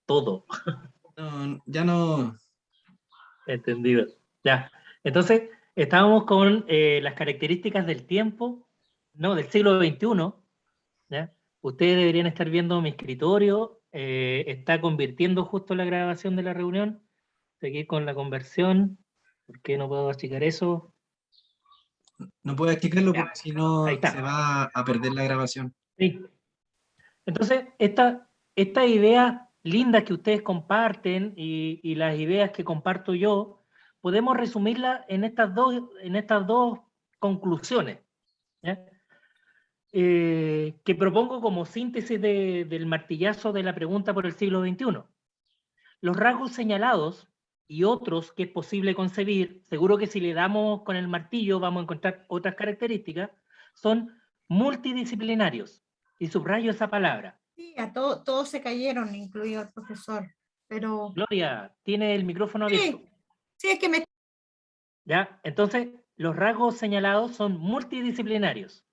todo. No, ya no. Entendido. Ya. Entonces, estábamos con las características del tiempo, no, del siglo XXI. ¿Ya? Ustedes deberían estar viendo mi escritorio. Está convirtiendo justo la grabación de la reunión. Seguir con la conversión. ¿Por qué no puedo achicar eso? No puedo explicarlo Ya, porque si ahí no se está. va a perder la grabación. Sí. Entonces, esta idea linda que ustedes comparten y las ideas que comparto yo, podemos resumirla en estas dos conclusiones, ¿ya? Que propongo como síntesis del martillazo de la pregunta por el siglo XXI. Los rasgos señalados y otros que es posible concebir, seguro que si le damos con el martillo vamos a encontrar otras características, son multidisciplinarios. Y subrayo esa palabra. Sí, todos se cayeron, incluido el profesor. Pero Gloria, tiene el micrófono abierto. sí, es que me... ¿Ya? Entonces, los rasgos señalados son multidisciplinarios.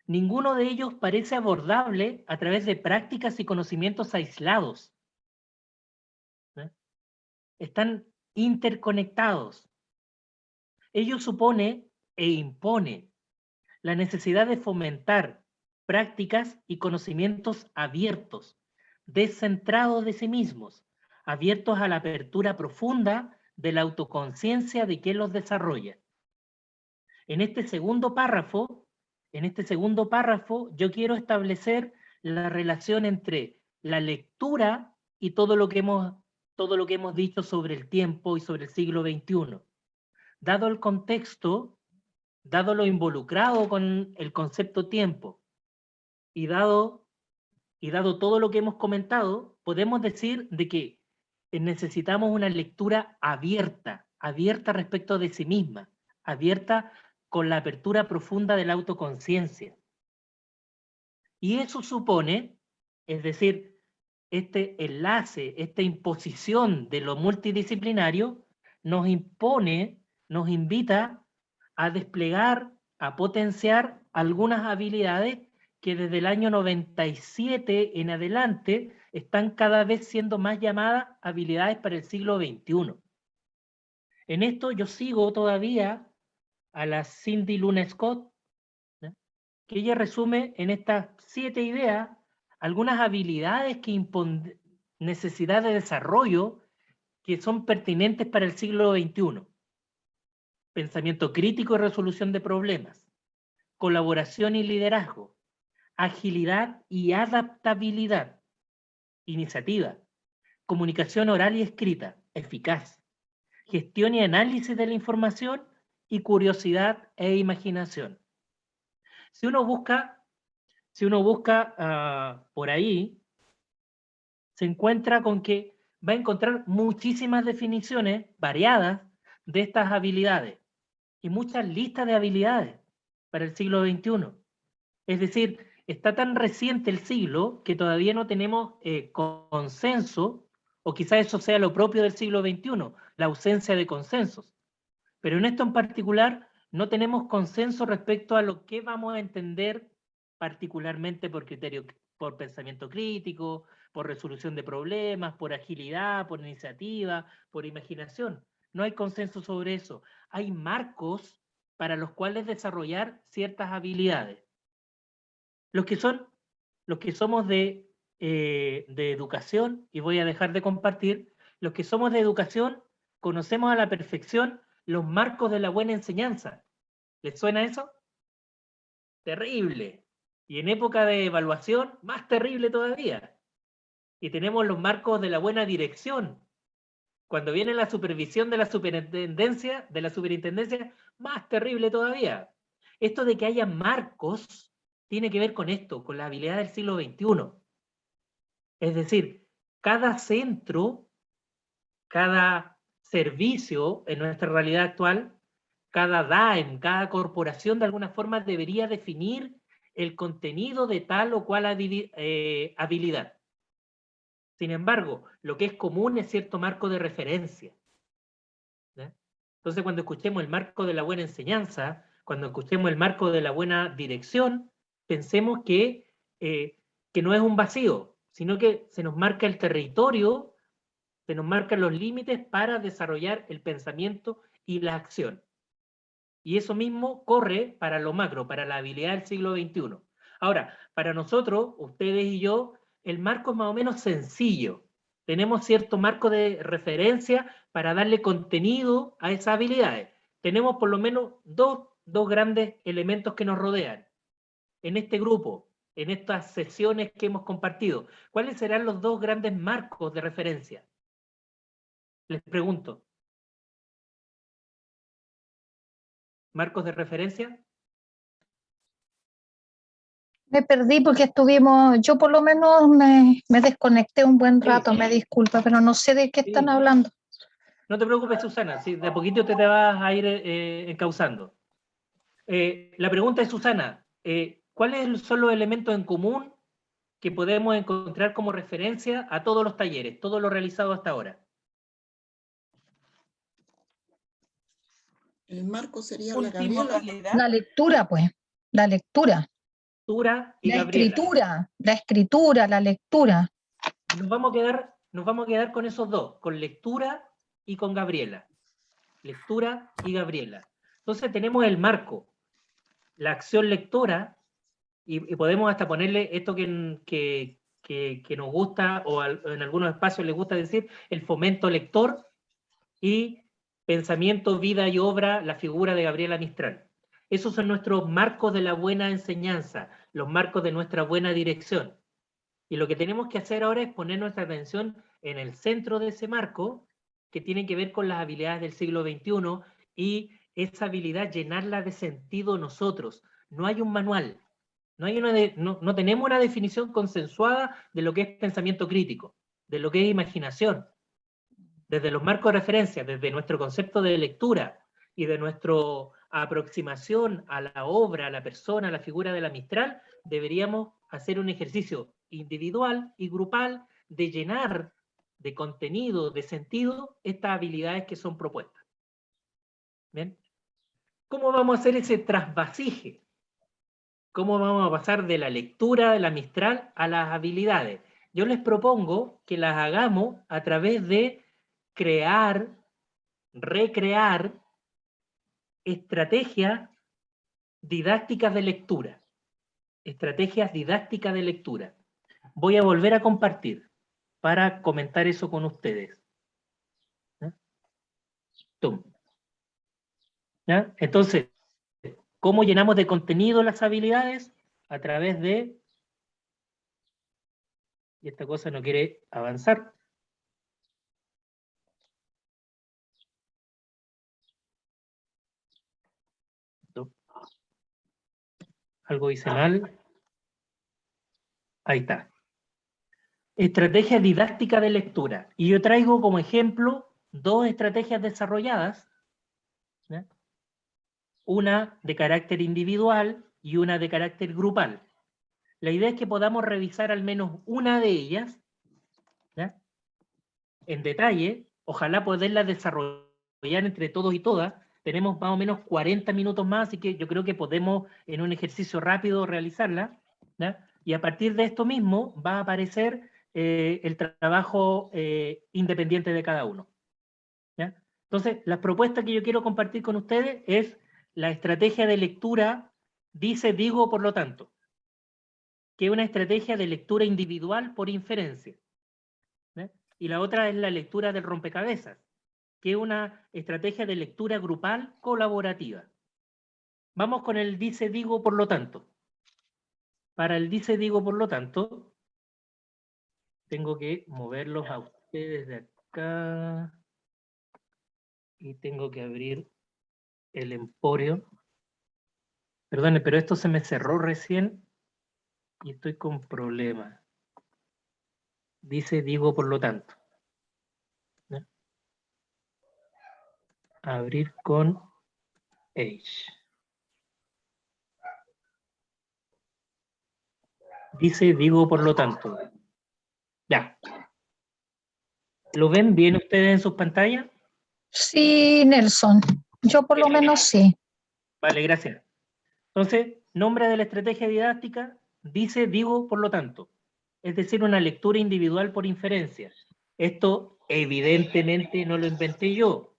Ninguno de ellos parece abordable a través de prácticas y conocimientos aislados. ¿Ya? Están interconectados. Ello supone e impone la necesidad de fomentar prácticas y conocimientos abiertos, descentrados de sí mismos, abiertos a la apertura profunda de la autoconciencia de quien los desarrolla. En este segundo párrafo, yo quiero establecer la relación entre la lectura y todo lo que hemos dicho sobre el tiempo y sobre el siglo XXI. Dado el contexto, dado lo involucrado con el concepto tiempo y dado todo lo que hemos comentado, podemos decir de que necesitamos una lectura abierta, abierta respecto de sí misma, abierta con la apertura profunda de la autoconciencia. Y eso supone, es decir, este enlace, esta imposición de lo multidisciplinario, nos impone, nos invita a desplegar, a potenciar algunas habilidades que desde el año 97 en adelante están cada vez siendo más llamadas habilidades para el siglo XXI. En esto yo sigo todavía a la Cindy Luna Scott, ¿no? Que ella resume en estas 7 ideas algunas habilidades que imponen necesidad de desarrollo que son pertinentes para el siglo XXI. Pensamiento crítico y resolución de problemas, colaboración y liderazgo, agilidad y adaptabilidad, iniciativa, comunicación oral y escrita, eficaz, gestión y análisis de la información y curiosidad e imaginación. Si uno busca por ahí, se encuentra con que va a encontrar muchísimas definiciones variadas de estas habilidades y muchas listas de habilidades para el siglo XXI. Es decir, está tan reciente el siglo que todavía no tenemos consenso, o quizás eso sea lo propio del siglo XXI, la ausencia de consensos. Pero en esto en particular no tenemos consenso respecto a lo que vamos a entender particularmente por criterio, por pensamiento crítico, por resolución de problemas, por agilidad, por iniciativa, por imaginación. No hay consenso sobre eso. Hay marcos para los cuales desarrollar ciertas habilidades. Los que somos de educación, y voy a dejar de compartir, los que somos de educación conocemos a la perfección los marcos de la buena enseñanza. ¿Les suena eso? Terrible. Y en época de evaluación, más terrible todavía. Y tenemos los marcos de la buena dirección. Cuando viene la supervisión de la superintendencia, más terrible todavía. Esto de que haya marcos tiene que ver con esto, con la habilidad del siglo XXI. Es decir, cada centro, cada servicio en nuestra realidad actual, cada DAEM, cada corporación de alguna forma debería definir el contenido de tal o cual habilidad. Sin embargo, lo que es común es cierto marco de referencia. ¿Ya? Entonces, cuando escuchemos el marco de la buena enseñanza, cuando escuchemos el marco de la buena dirección, pensemos que no es un vacío, sino que se nos marca el territorio, se nos marcan los límites para desarrollar el pensamiento y la acción. Y eso mismo corre para lo macro, para la habilidad del siglo XXI. Ahora, para nosotros, ustedes y yo, el marco es más o menos sencillo. Tenemos cierto marco de referencia para darle contenido a esas habilidades. Tenemos por lo menos dos grandes elementos que nos rodean. En este grupo, en estas sesiones que hemos compartido, ¿cuáles serán los dos grandes marcos de referencia? Les pregunto. ¿Marcos de referencia? Me perdí porque yo por lo menos me desconecté un buen rato, me disculpa, pero no sé de qué están hablando. No te preocupes, Susana, sí, de a poquito te vas a ir encauzando. La pregunta es, Susana, ¿cuáles son los elementos en común que podemos encontrar como referencia a todos los talleres, todo lo realizado hasta ahora? El marco sería la Última Gabriela. habilidad. La lectura, pues, la lectura. Lectura y La Gabriela. escritura, la lectura. Nos vamos a quedar con esos dos, con lectura y con Gabriela. Lectura y Gabriela. Entonces tenemos el marco, la acción lectora, y podemos hasta ponerle esto que nos gusta, o en algunos espacios les gusta decir, el fomento lector, y pensamiento, vida y obra, la figura de Gabriela Mistral. Esos son nuestros marcos de la buena enseñanza, los marcos de nuestra buena dirección. Y lo que tenemos que hacer ahora es poner nuestra atención en el centro de ese marco, que tiene que ver con las habilidades del siglo XXI, y esa habilidad llenarla de sentido nosotros. No hay un manual, no tenemos una definición consensuada de lo que es pensamiento crítico, de lo que es imaginación. Desde los marcos de referencia, desde nuestro concepto de lectura y de nuestra aproximación a la obra, a la persona, a la figura de la Mistral, deberíamos hacer un ejercicio individual y grupal de llenar de contenido, de sentido, estas habilidades que son propuestas. ¿Bien? ¿Cómo vamos a hacer ese trasvasije? ¿Cómo vamos a pasar de la lectura de la Mistral a las habilidades? Yo les propongo que las hagamos a través de crear, recrear estrategias didácticas de lectura. Estrategias didácticas de lectura. Voy a volver a compartir para comentar eso con ustedes. ¿Ya? Entonces, ¿cómo llenamos de contenido las habilidades? A través de... Y esta cosa no quiere avanzar. Algo hice mal. Ahí está. Estrategia didáctica de lectura. Y yo traigo como ejemplo dos estrategias desarrolladas, ¿ya? Una de carácter individual y una de carácter grupal. La idea es que podamos revisar al menos una de ellas, ¿ya? En detalle, ojalá poderla desarrollar entre todos y todas. Tenemos más o menos 40 minutos más, así que yo creo que podemos en un ejercicio rápido realizarla, ¿ya? Y a partir de esto mismo va a aparecer el trabajo independiente de cada uno, ¿ya? Entonces, la propuesta que yo quiero compartir con ustedes es la estrategia de lectura, dice, digo, por lo tanto, que es una estrategia de lectura individual por inferencia, ¿ya? Y la otra es la lectura del rompecabezas, que es una estrategia de lectura grupal colaborativa. Vamos con el dice, digo, por lo tanto. Para el dice, digo, por lo tanto, tengo que moverlos a ustedes de acá y tengo que abrir el Emporio. Perdone, pero esto se me cerró recién y estoy con problemas. Dice, digo, por lo tanto. ¿Ya? Abrir con H. Dice, digo, por lo tanto. Ya. ¿Lo ven bien ustedes en sus pantallas? Sí, Nelson. Yo por lo menos sí. Vale, gracias. Entonces, nombre de la estrategia didáctica, dice, digo, por lo tanto. es decir, una lectura individual por inferencia. Esto evidentemente no lo inventé yo.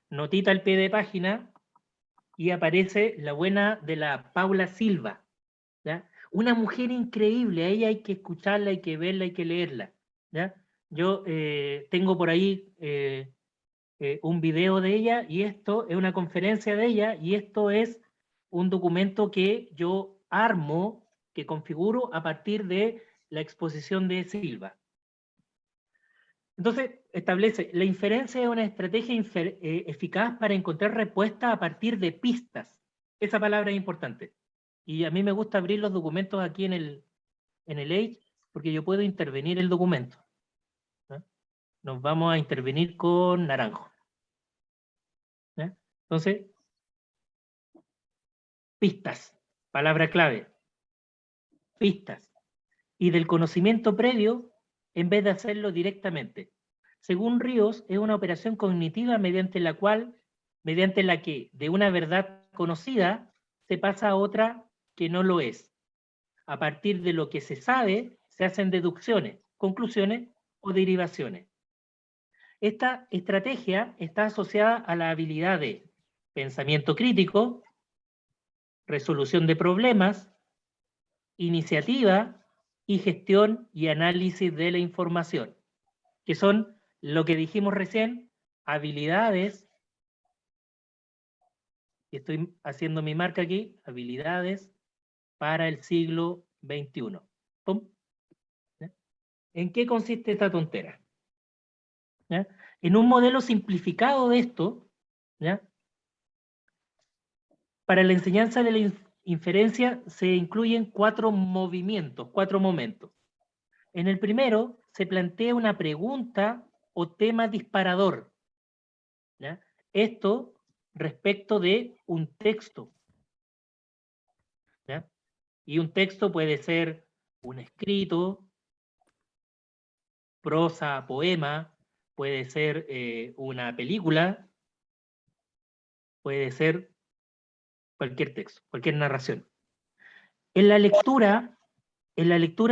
Notita al pie de página y aparece la buena de la Paula Silva, ¿ya? Una mujer increíble, a ella hay que escucharla, hay que verla, hay que leerla, ¿ya? Yo tengo por ahí un video de ella, y esto es una conferencia de ella, y esto es un documento que yo armo, que configuro a partir de la exposición de Silva. Entonces, establece, la inferencia es una estrategia eficaz para encontrar respuestas a partir de pistas. Esa palabra es importante. Y a mí me gusta abrir los documentos aquí en el Edge, porque yo puedo intervenir el documento, ¿no? Nos vamos a intervenir con naranjo, ¿no? Entonces, pistas, palabra clave, pistas. Y del conocimiento previo, en vez de hacerlo directamente. Según Ríos, es una operación cognitiva mediante la que de una verdad conocida se pasa a otra que no lo es. A partir de lo que se sabe, se hacen deducciones, conclusiones o derivaciones. Esta estrategia está asociada a la habilidad de pensamiento crítico, resolución de problemas, iniciativa y gestión y análisis de la información, que son lo que dijimos recién, habilidades, y estoy haciendo mi marca aquí, habilidades para el siglo XXI. ¡Pum! ¿Ya? ¿En qué consiste esta tontera? ¿Ya? En un modelo simplificado de esto, ¿ya? Para la enseñanza de la inferencia se incluyen 4 movimientos, 4 momentos. En el primero se plantea una pregunta o tema disparador, ¿ya? Esto respecto de un texto, ¿ya? Y un texto puede ser un escrito, prosa, poema, puede ser una película, puede ser cualquier texto, cualquier narración. En la lectura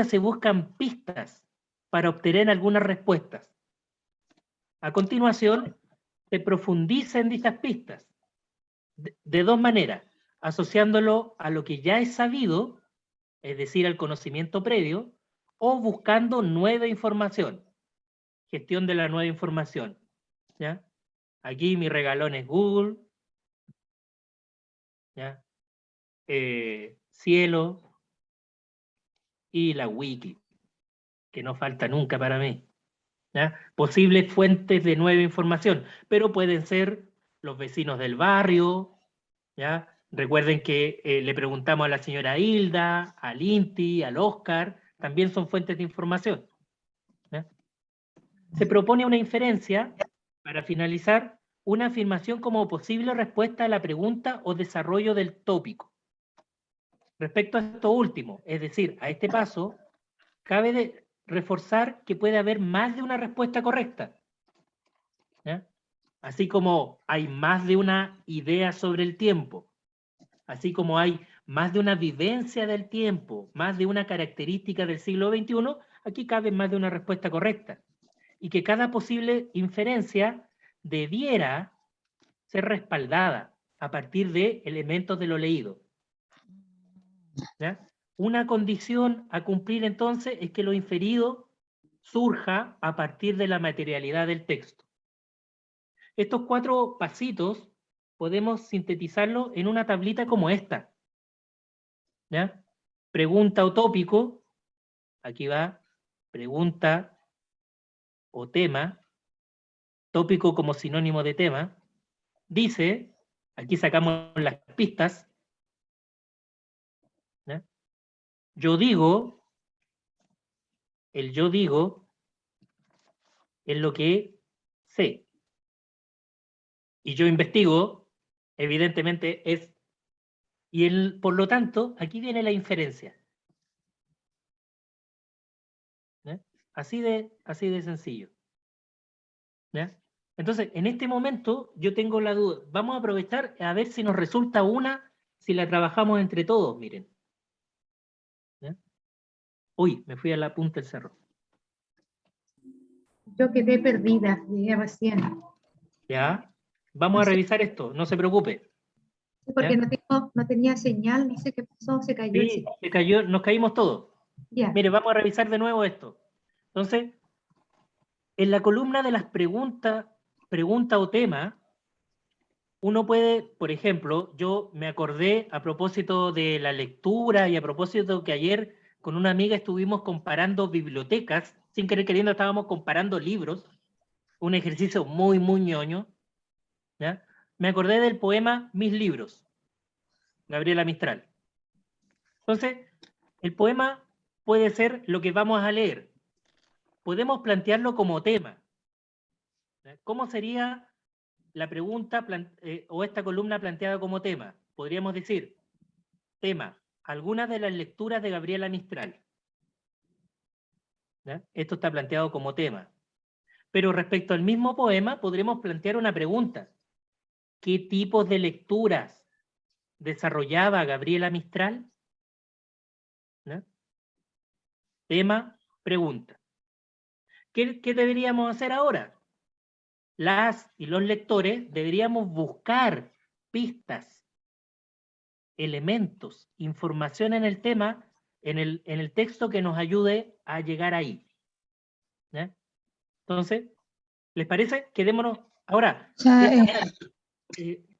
se buscan pistas para obtener algunas respuestas. A continuación, se profundiza en dichas pistas de 2 maneras, asociándolo a lo que ya es sabido, es decir, al conocimiento previo, o buscando nueva información, gestión de la nueva información, ¿ya? Aquí mi regalón es Google, ¿ya? Cielo y la Wiki, que no falta nunca para mí, ¿ya? Posibles fuentes de nueva información, pero pueden ser los vecinos del barrio, ¿ya? Recuerden que le preguntamos a la señora Hilda, al Inti, al Oscar, también son fuentes de información, ¿ya? Se propone una inferencia, para finalizar, una afirmación como posible respuesta a la pregunta o desarrollo del tópico. Respecto a esto último, es decir, a este paso, cabe reforzar que puede haber más de una respuesta correcta, ¿ya? Así como hay más de una idea sobre el tiempo, así como hay más de una vivencia del tiempo, más de una característica del siglo XXI, aquí cabe más de una respuesta correcta. Y que cada posible inferencia debiera ser respaldada a partir de elementos de lo leído, ¿ya? Una condición a cumplir entonces es que lo inferido surja a partir de la materialidad del texto. Estos 4 pasitos podemos sintetizarlos en una tablita como esta, ¿ya? Pregunta o tópico, aquí va, pregunta o tema, tópico como sinónimo de tema, dice, aquí sacamos las pistas, ¿ya? Yo digo, el yo digo es lo que sé. Y yo investigo, evidentemente es, por lo tanto, aquí viene la inferencia, ¿ya? Así de sencillo, ¿ya? Entonces, en este momento yo tengo la duda. Vamos a aprovechar a ver si nos resulta una, si la trabajamos entre todos, miren, ¿ya? Uy, me fui a la punta del cerro. Yo quedé perdida, llegué recién. ¿Ya? Vamos a revisar esto, no se preocupe. Porque ¿Ya? no tenía señal, no sé qué pasó, se cayó el Sí, sistema. se cayó, nos caímos todos. Ya. Mire, vamos a revisar de nuevo esto. Entonces, en la columna de las preguntas, pregunta o tema, uno puede, por ejemplo, yo me acordé a propósito de la lectura y a propósito que ayer con una amiga estuvimos comparando bibliotecas, sin querer queriendo estábamos comparando libros, un ejercicio muy, muy ñoño, ¿ya? Me acordé del poema Mis libros, Gabriela Mistral. Entonces, el poema puede ser lo que vamos a leer. Podemos plantearlo como tema. ¿Ya? ¿Cómo sería la pregunta o esta columna planteada como tema? Podríamos decir, tema, algunas de las lecturas de Gabriela Mistral. ¿Ya? Esto está planteado como tema. Pero respecto al mismo poema, podremos plantear una pregunta. ¿Qué tipos de lecturas desarrollaba Gabriela Mistral? ¿Ya? Tema, pregunta. ¿Qué deberíamos hacer ahora? Las y los lectores deberíamos buscar pistas, elementos, información en el tema, en el texto que nos ayude a llegar ahí. ¿Ya? Entonces, ¿les parece? Quedémonos. Ahora, O sea,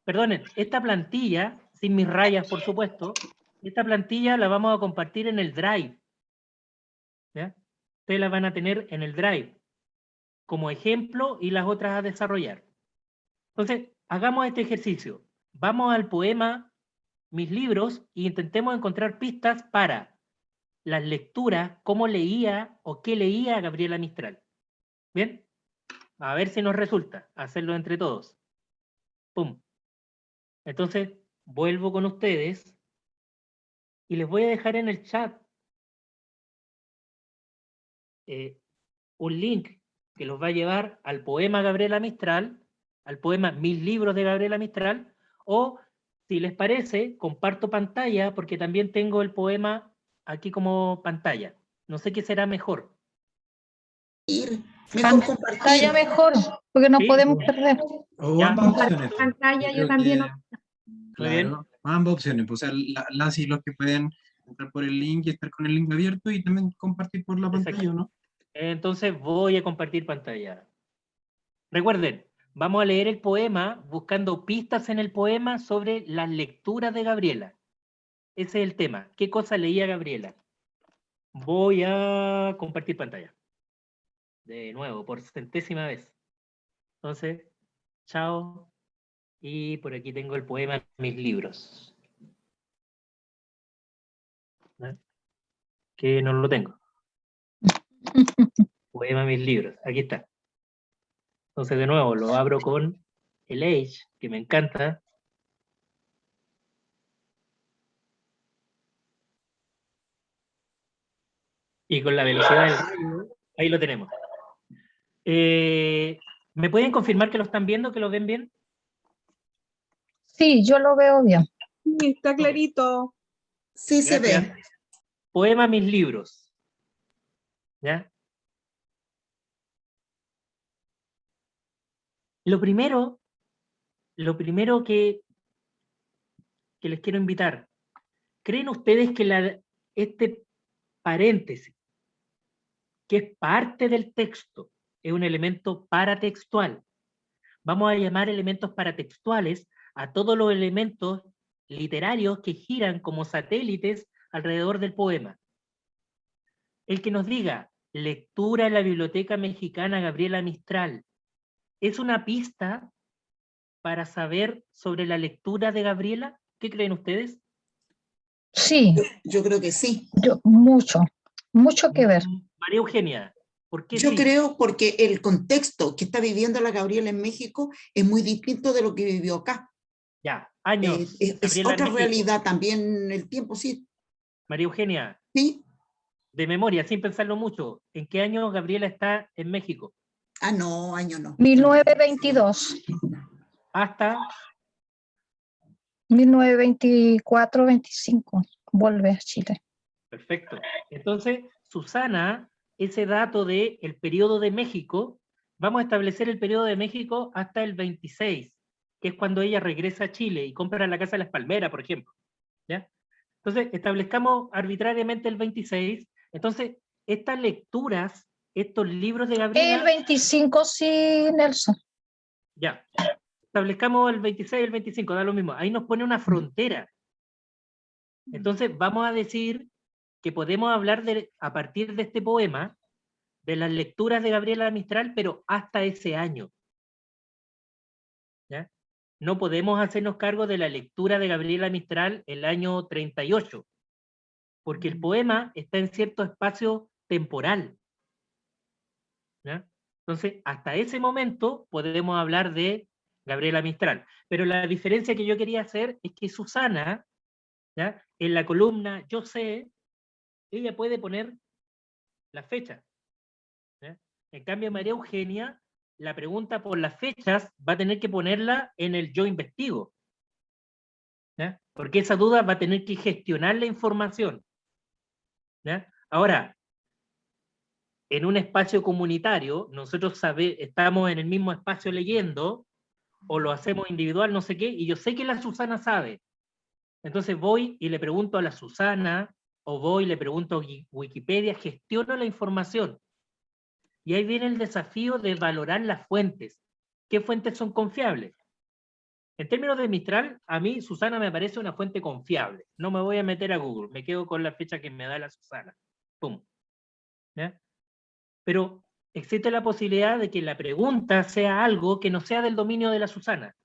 perdonen, esta plantilla, sin mis rayas, por supuesto, esta plantilla la vamos a compartir en el Drive. ¿Ya? Ustedes la van a tener en el Drive como ejemplo y las otras a desarrollar. Entonces, hagamos este ejercicio. Vamos al poema Mis libros e intentemos encontrar pistas para las lecturas, cómo leía o qué leía Gabriela Mistral. ¿Bien? A ver si nos resulta hacerlo entre todos. ¡Pum! Entonces, vuelvo con ustedes y les voy a dejar en el chat un link que los va a llevar al poema Gabriela Mistral, al poema Mis libros de Gabriela Mistral, o si les parece, comparto pantalla porque también tengo el poema aquí como pantalla. No sé qué será mejor. Mejor compartir. pantalla mejor, porque no ¿Sí? podemos perder. O Ya. ambas opciones. Pantalla Yo yo creo también. Muy bien. Claro, ambas opciones. Pues, o sea, las y los que pueden entrar por el link y estar con el link abierto y también compartir por la pantalla, Exacto. ¿no? Entonces voy a compartir pantalla. Recuerden, vamos a leer el poema buscando pistas en el poema sobre las lecturas de Gabriela. Ese es el tema. ¿Qué cosa leía Gabriela? Voy a compartir pantalla. De nuevo, por centésima vez. Entonces, chao. Y por aquí tengo el poema Mis libros. ¿No? Que no lo tengo. Poema Mis libros. Aquí está. Entonces, de nuevo, lo abro con el Edge, que me encanta. Y con la velocidad del rayo, ahí lo tenemos. ¿Me pueden confirmar que lo están viendo, que lo ven bien? Sí, yo lo veo bien. Sí, está clarito. Sí, se Gracias. ve. Poema Mis libros. ¿Ya? Lo primero que les quiero invitar, ¿creen ustedes que este paréntesis, que es parte del texto, es un elemento paratextual? Vamos a llamar elementos paratextuales a todos los elementos literarios que giran como satélites alrededor del poema. El que nos diga, lectura en la Biblioteca Mexicana Gabriela Mistral, ¿es una pista para saber sobre la lectura de Gabriela? ¿Qué creen ustedes? Sí, Yo creo que sí. mucho que ver. María Eugenia, ¿por qué Yo sí? creo porque el contexto que está viviendo la Gabriela en México es muy distinto de lo que vivió acá. Ya, años. Es Gabriela en otra México. realidad también el tiempo, sí. María Eugenia, Sí. de memoria, sin pensarlo mucho, ¿en qué año Gabriela está en México? Ah, no, año no. 1922, Hasta 1924, 25, vuelve a Chile. Perfecto. Entonces, Susana, ese dato de el periodo de México, vamos a establecer el periodo de México hasta el 26, que es cuando ella regresa a Chile y compra la Casa de las Palmeras, por ejemplo. ¿Ya? Entonces, establezcamos arbitrariamente el 26. Entonces, estas lecturas, estos libros de Gabriela... El 25, sí, Nelson. Ya. Establezcamos el 26 y el 25, da lo mismo. Ahí nos pone una frontera. Entonces, vamos a decir que podemos hablar a partir de este poema, de las lecturas de Gabriela Mistral, pero hasta ese año. ¿Ya? No podemos hacernos cargo de la lectura de Gabriela Mistral el año 38, porque el poema está en cierto espacio temporal. ¿Ya? Entonces, hasta ese momento podemos hablar de Gabriela Mistral. Pero la diferencia que yo quería hacer es que Susana, ¿ya?, en la columna Yo sé, ella puede poner la fecha. ¿Ya? En cambio, María Eugenia, la pregunta por las fechas va a tener que ponerla en el Yo investigo. ¿Ya? Porque esa duda va a tener que gestionar la información. ¿Ya? Ahora, en un espacio comunitario, nosotros estamos en el mismo espacio leyendo, o lo hacemos individual, no sé qué, y yo sé que la Susana sabe. Entonces voy y le pregunto a la Susana, o voy y le pregunto a Wikipedia, gestiono la información. Y ahí viene el desafío de valorar las fuentes. ¿Qué fuentes son confiables? En términos de Mistral, a mí Susana me parece una fuente confiable. No me voy a meter a Google, me quedo con la fecha que me da la Susana. ¡Pum! ¿Ya? Pero existe la posibilidad de que la pregunta sea algo que no sea del dominio de la Susana.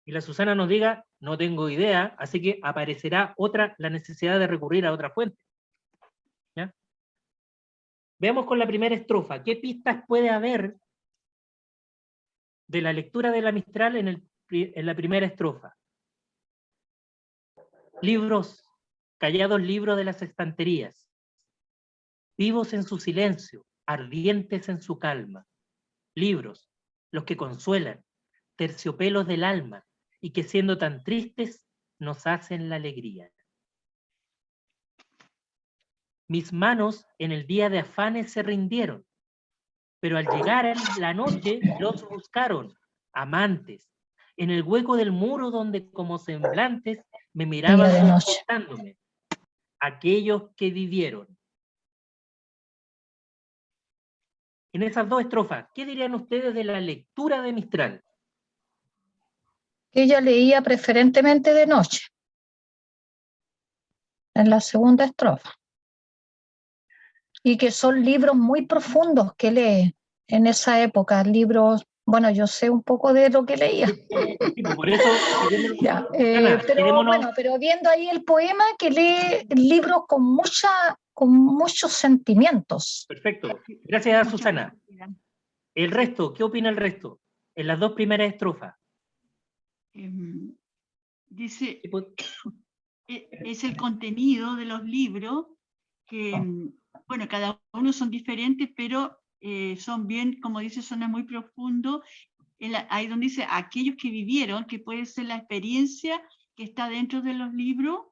Y la Susana nos diga, no tengo idea, así que aparecerá la necesidad de recurrir a otra fuente. ¿Ya? Veamos con la primera estrofa. ¿Qué pistas puede haber de la lectura de la Mistral en la primera estrofa? Libros, callados libros de las estanterías, vivos en su silencio, ardientes en su calma. Libros, los que consuelan, terciopelos del alma, y que siendo tan tristes nos hacen la alegría. Mis manos en el día de afanes se rindieron, pero al llegar en la noche los buscaron, amantes, en el hueco del muro donde como semblantes me miraban Día de noche. confortándome, aquellos que vivieron. En esas dos estrofas, ¿qué dirían ustedes de la lectura de Mistral? Ella leía preferentemente de noche, en la segunda estrofa. Y que son libros muy profundos que lee en esa época, libros, bueno, yo sé un poco de lo que leía. Por eso, Ya, Ana, pero viendo ahí el poema, que lee libros con muchos sentimientos. Perfecto, gracias a Susana. El resto, ¿qué opina el resto? En las dos primeras estrofas. Dice, es el contenido de los libros que, bueno, cada uno son diferentes, pero son bien, como dice, son muy profundos. Ahí donde dice aquellos que vivieron, que puede ser la experiencia que está dentro de los libros,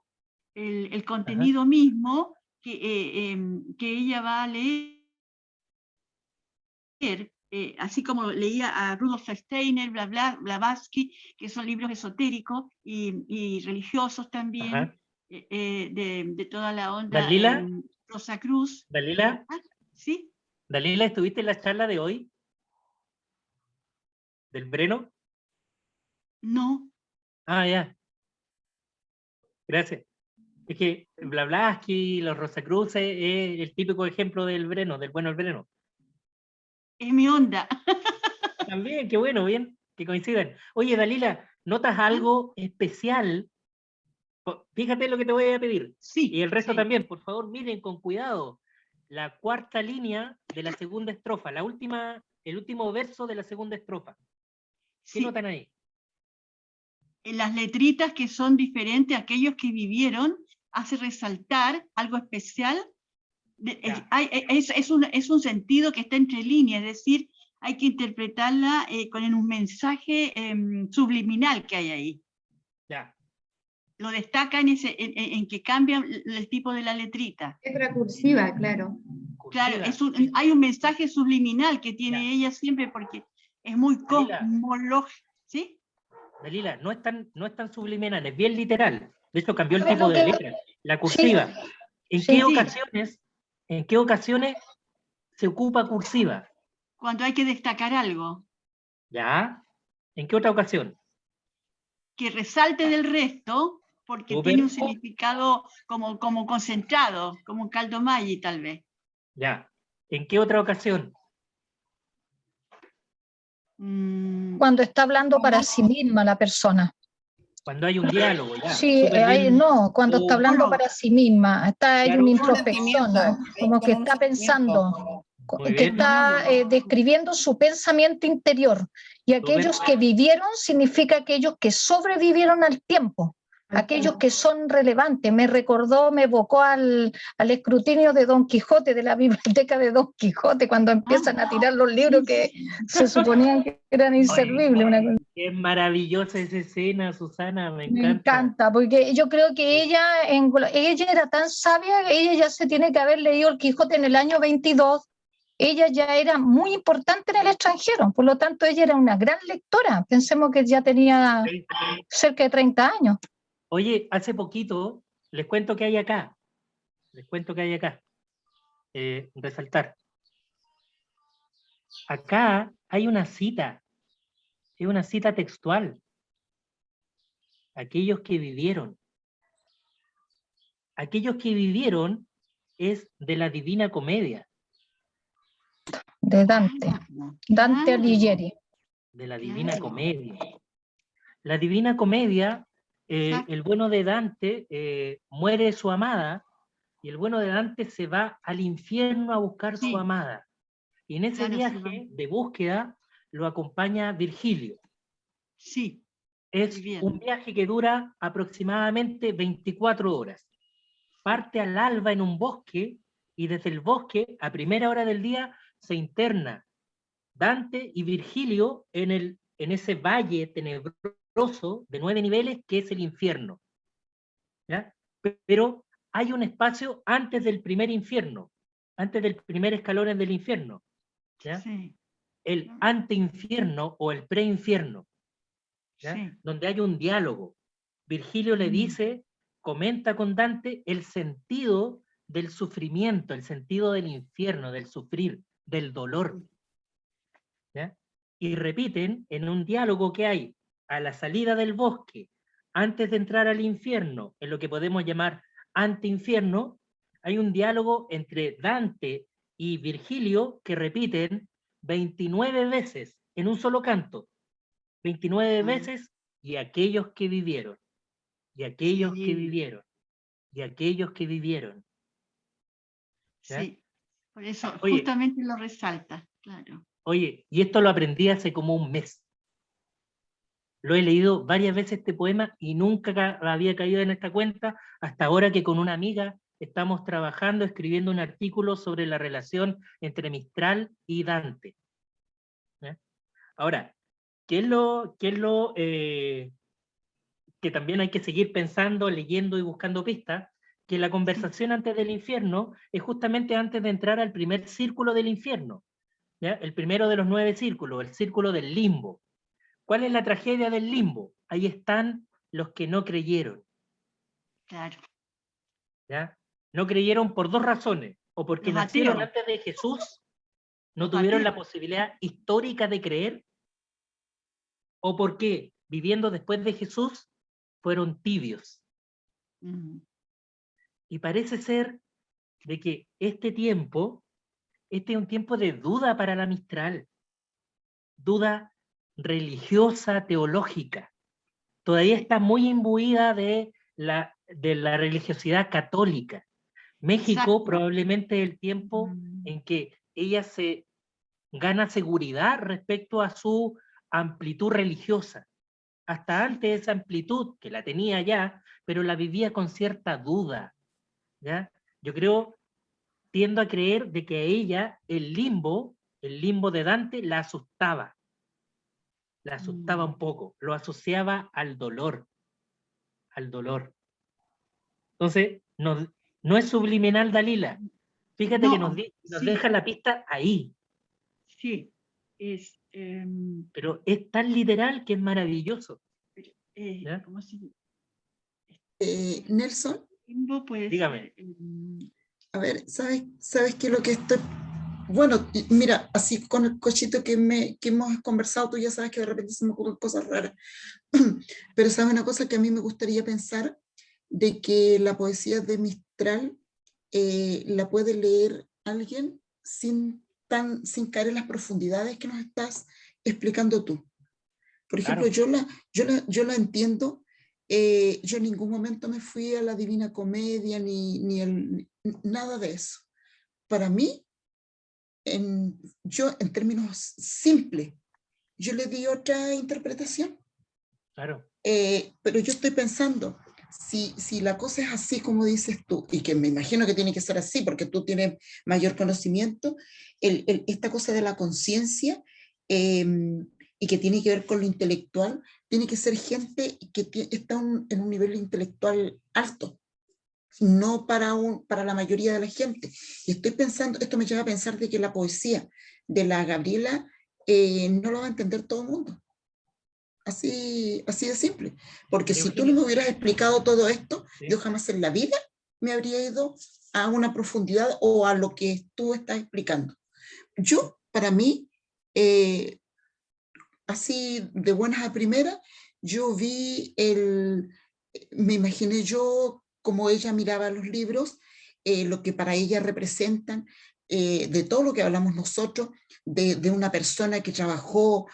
el contenido mismo que ella va a leer, así como leía a Rudolf Steiner, Blavatsky, que son libros esotéricos y religiosos también, de toda la onda. ¿Dalila? Rosacruz. ¿Dalila? ¿Sí? ¿Dalila, estuviste en la charla de hoy? ¿Del Breno? No. Ah, ya. Gracias. Es que Blavatsky, los Rosacruces, es el típico ejemplo del Breno, del bueno del Breno. Es mi onda. También, qué bueno, bien, que coincidan. Oye, Dalila, ¿notas algo especial? Fíjate lo que te voy a pedir. Sí. Y el resto también, por favor, miren con cuidado. La cuarta línea de la segunda estrofa, el último verso de la segunda estrofa. ¿Qué notan ahí? Las letritas que son diferentes a aquellos que vivieron, hace resaltar algo especial. Es un sentido que está entre líneas, es decir, hay que interpretarla con un mensaje subliminal que hay ahí. Ya. lo destaca en que cambia el tipo de la letrita. Letra cursiva, claro. Claro, Cursiva. hay un mensaje subliminal que tiene ella siempre porque es muy Dalila. cosmológico, ¿sí? Dalila, no es tan subliminal, es bien literal. De hecho, cambió el ¿Sabes tipo lo de que- letra. La cursiva. ¿En Sí. qué ocasiones se ocupa cursiva? Cuando hay que destacar algo, ¿Ya? ¿En qué otra ocasión? que resalte del resto porque Súper. tiene un significado como concentrado, como un caldo Maggi tal vez. Ya. ¿En qué otra ocasión? Cuando está hablando para sí misma la persona. Cuando hay un diálogo, ya. Sí, Súper bien. cuando está hablando Bueno, para sí misma, hay claro. una introspección, ¿no? Como que está pensando, Muy que bien. está describiendo su pensamiento interior. Y aquellos que vivieron significa aquellos que sobrevivieron al tiempo, aquellos que son relevantes. Me evocó al escrutinio de Don Quijote, de la biblioteca de Don Quijote, cuando empiezan a tirar los libros que se suponían que eran inservibles. Una cosa. Qué maravillosa esa escena, Susana, me Me encanta. encanta, porque yo creo que ella era tan sabia, ella ya se tiene que haber leído el Quijote en el año 22, ella ya era muy importante en el extranjero, por lo tanto ella era una gran lectora, pensemos que ya tenía cerca de 30 años. Oye, hace poquito, les cuento que hay acá. Resaltar. Acá hay una cita, es una cita textual. Aquellos que vivieron. Aquellos que vivieron es de la Divina Comedia. De Dante claro. Alighieri. De la Divina Claro. Comedia. La Divina Comedia, Exacto. el bueno de Dante muere su amada y el bueno de Dante se va al infierno a buscar Sí. su amada. Y en ese Claro, se va. viaje de búsqueda lo acompaña Virgilio. Sí, Es muy bien. un viaje que dura aproximadamente 24 horas. Parte al alba en un bosque y desde el bosque a primera hora del día se interna Dante y Virgilio en ese valle tenebroso de 9 niveles que es el infierno. ¿Ya? Pero hay un espacio antes del primer infierno, antes del primer escalón del infierno. ¿Ya? Sí, El anteinfierno o el preinfierno, ¿ya? sí. Donde hay un diálogo. Virgilio le dice, comenta con Dante el sentido del sufrimiento, el sentido del infierno, del sufrir, del dolor. ¿Ya? Y repiten en un diálogo que hay a la salida del bosque, antes de entrar al infierno, en lo que podemos llamar anteinfierno, hay un diálogo entre Dante y Virgilio que repiten 29 veces en un solo canto. 29 veces, y aquellos que vivieron, y aquellos Qué que lindo. vivieron, y aquellos que vivieron. ¿Ya? Sí, por eso Oye. justamente lo resalta, claro. Oye, y esto lo aprendí hace como un mes. Lo he leído varias veces este poema y nunca había caído en esta cuenta hasta ahora que con una amiga estamos trabajando, escribiendo un artículo sobre la relación entre Mistral y Dante. ¿Ya? Ahora, ¿qué es lo que también hay que seguir pensando, leyendo y buscando pistas? Que la conversación antes del infierno es justamente antes de entrar al primer círculo del infierno. ¿Ya? El primero de los 9 círculos, el círculo del limbo. ¿Cuál es la tragedia del limbo? Ahí están los que no creyeron. Claro. ¿Ya? No creyeron por 2 razones. O porque Los nacieron ateos. antes de Jesús, no Los tuvieron la ateos. posibilidad histórica de creer, o porque viviendo después de Jesús fueron tibios. Y parece ser de que este es un tiempo de duda para la Mistral. Duda religiosa, teológica. Todavía está muy imbuida de la religiosidad católica. México Exacto. probablemente es el tiempo en que ella se gana seguridad respecto a su amplitud religiosa. Hasta antes esa amplitud, que la tenía ya, pero la vivía con cierta duda. ¿Ya? Yo tiendo a creer de que a ella el limbo de Dante la asustaba. La asustaba un poco, lo asociaba al dolor, al dolor. Entonces, no es subliminal, Dalila. Fíjate que No, nos sí. deja la pista ahí, Sí, es, pero es tan literal que es maravilloso. ¿Ya? ¿cómo se llama? Nelson, Limbo puede Dígame. ser, a ver, ¿sabes qué es lo que estoy? Bueno, mira, así con el cochito que hemos conversado, tú ya sabes que de repente se me ocurren cosas raras. Pero sabes una cosa que a mí me gustaría pensar, de que la poesía de Mistral la puede leer alguien sin caer en las profundidades que nos estás explicando tú. Por ejemplo, Claro. yo la entiendo. Yo en ningún momento me fui a la Divina Comedia nada de eso. Para mí, yo en términos simples, yo le di otra interpretación. Claro. Pero yo estoy pensando, si la cosa es así como dices tú, y que me imagino que tiene que ser así porque tú tienes mayor conocimiento, esta cosa de la conciencia y que tiene que ver con lo intelectual, tiene que ser gente que está en un nivel intelectual alto, no para la mayoría de la gente. Y estoy pensando, esto me lleva a pensar de que la poesía de la Gabriela no lo va a entender todo el mundo. Así de simple. Porque María si tú no Eugenia, me hubieras explicado todo esto, ¿sí? yo jamás en la vida me habría ido a una profundidad o a lo que tú estás explicando. Yo, para mí, así de buenas a primeras, yo me imaginé yo como ella miraba los libros, lo que para ella representan, de todo lo que hablamos nosotros, de una persona que trabajó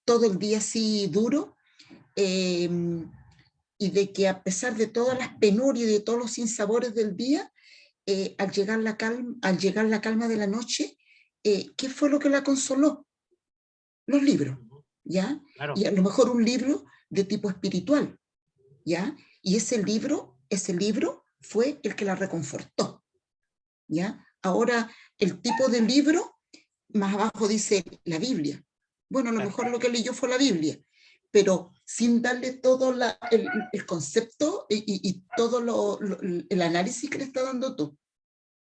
todo el día así duro, y de que a pesar de todas las penurias y de todos los sinsabores del día, al llegar la calma de la noche, ¿qué fue lo que la consoló? Los libros, ¿ya? Claro. Y a lo mejor un libro de tipo espiritual, ¿ya? Y ese libro fue el que la reconfortó, ¿ya? Ahora, el tipo de libro, más abajo dice la Biblia. Bueno, a lo mejor lo que leyó fue la Biblia, pero sin darle todo el concepto y todo el análisis que le está dando tú.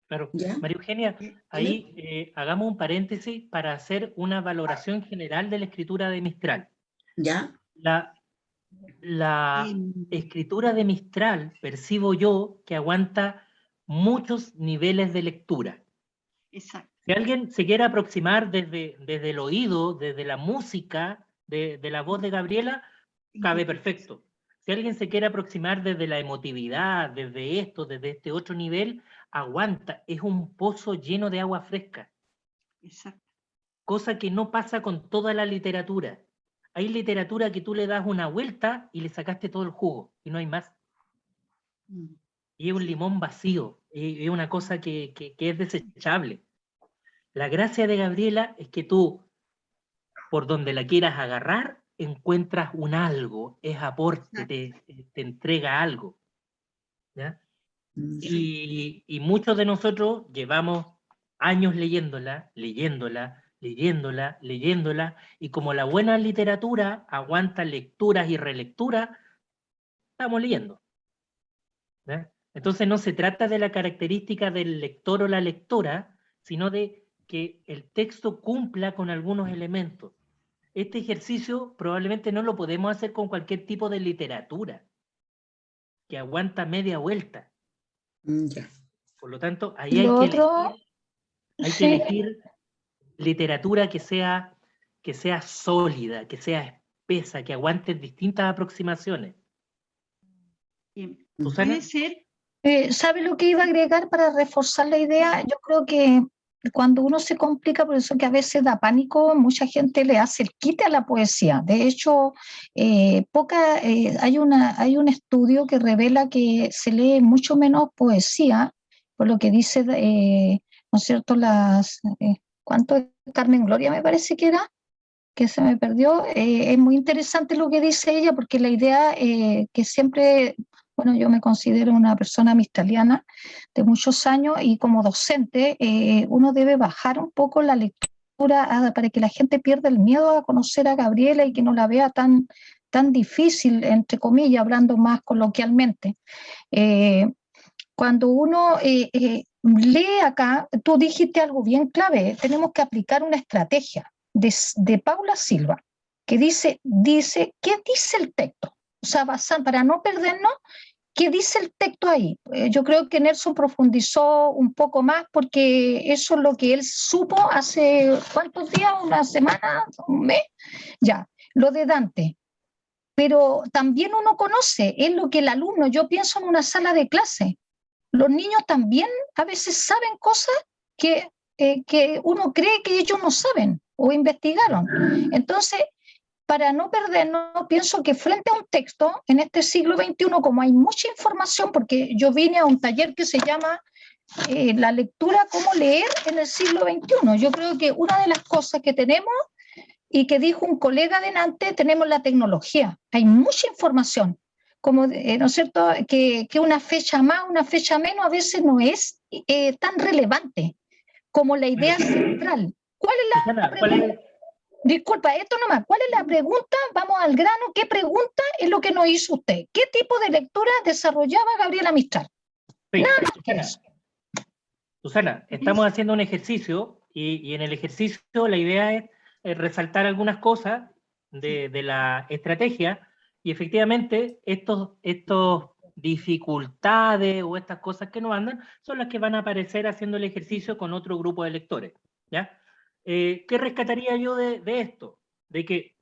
Claro. ¿Ya? María Eugenia, ahí hagamos un paréntesis para hacer una valoración general de la escritura de Mistral. ¿Ya? La escritura de Mistral percibo yo que aguanta muchos niveles de lectura. exacto. Si alguien se quiere aproximar desde el oído, desde la música, de la voz de Gabriela, cabe perfecto. Si alguien se quiere aproximar desde la emotividad, desde este otro nivel, aguanta. Es un pozo lleno de agua fresca. Exacto. Cosa que no pasa con toda la literatura. Hay literatura que tú le das una vuelta y le sacaste todo el jugo y no hay más. Y es un limón vacío, es una cosa que es desechable. La gracia de Gabriela es que tú, por donde la quieras agarrar, encuentras un algo, es aporte, te entrega algo. ¿Ya? Y muchos de nosotros llevamos años leyéndola, y como la buena literatura aguanta lecturas y relecturas, estamos leyendo. ¿Ya? Entonces no se trata de la característica del lector o la lectora, sino de que el texto cumpla con algunos elementos. Este ejercicio probablemente no lo podemos hacer con cualquier tipo de literatura, que aguanta media vuelta. Ya. Por lo tanto, ahí Y lo otro, hay que sí, elegir literatura que sea sólida, que sea espesa, que aguante distintas aproximaciones. Puede ser, ¿sabe lo que iba a agregar para reforzar la idea? Yo creo que cuando uno se complica, por eso que a veces da pánico, mucha gente le hace el quite a la poesía. De hecho, hay un estudio que revela que se lee mucho menos poesía, por lo que dice, ¿no es cierto? ¿Cuánto es Carmen Gloria me parece que era? Que se me perdió. Es muy interesante lo que dice ella, porque la idea que siempre, bueno, yo me considero una persona mistaliana de muchos años y como docente, uno debe bajar un poco la lectura para que la gente pierda el miedo a conocer a Gabriela y que no la vea tan tan difícil, entre comillas, hablando más coloquialmente. Cuando uno lee acá, tú dijiste algo bien clave, tenemos que aplicar una estrategia de Paula Silva, que dice, ¿qué dice el texto? O sea, para no perdernos, ¿qué dice el texto ahí? Yo creo que Nelson profundizó un poco más porque eso es lo que él supo hace, ¿cuántos días? ¿Una semana? ¿Un mes? Ya, lo de Dante. Pero también uno conoce, es lo que el alumno, yo pienso en una sala de clase, los niños también a veces saben cosas que uno cree que ellos no saben o investigaron. Entonces, para no perdernos, pienso que frente a un texto, en este siglo XXI, como hay mucha información, porque yo vine a un taller que se llama la lectura, cómo leer en el siglo XXI. Yo creo que una de las cosas que tenemos, y que dijo un colega delante, tenemos la tecnología. Hay mucha información. Como, ¿no es cierto?, que una fecha más, una fecha menos, a veces no es tan relevante como la idea central. ¿Cuál es la pregunta? Disculpa, esto nomás. ¿Cuál es la pregunta? Vamos al grano. ¿Qué pregunta es lo que nos hizo usted? ¿Qué tipo de lectura desarrollaba Gabriela Mistral? Sí, Nada más que eso. Susana, estamos haciendo un ejercicio y en el ejercicio la idea es resaltar algunas cosas de la estrategia y efectivamente estos dificultades o estas cosas que nos andan son las que van a aparecer haciendo el ejercicio con otro grupo de lectores, ¿ya? ¿Qué rescataría yo de esto? De que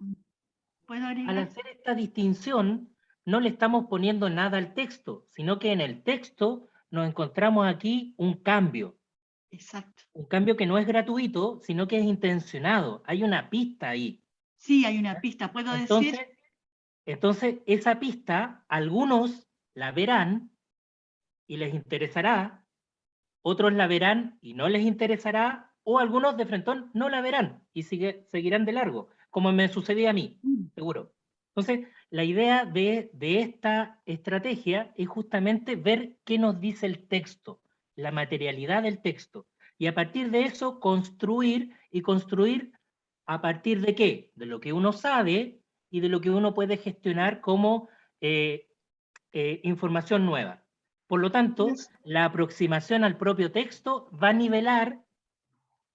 al hacer esta distinción no le estamos poniendo nada al texto, sino que en el texto nos encontramos aquí un cambio. Exacto. Un cambio que no es gratuito, sino que es intencionado. Hay una pista ahí. Sí, hay una pista. ¿Puedo decir? Entonces, esa pista, algunos la verán y les interesará, otros la verán y no les interesará, o algunos de frentón no la verán y seguirán de largo, como me sucedía a mí, seguro. Entonces, la idea de esta estrategia es justamente ver qué nos dice el texto, la materialidad del texto, y a partir de eso construir, y construir a partir de qué, de lo que uno sabe y de lo que uno puede gestionar como información nueva. Por lo tanto, la aproximación al propio texto va a nivelar,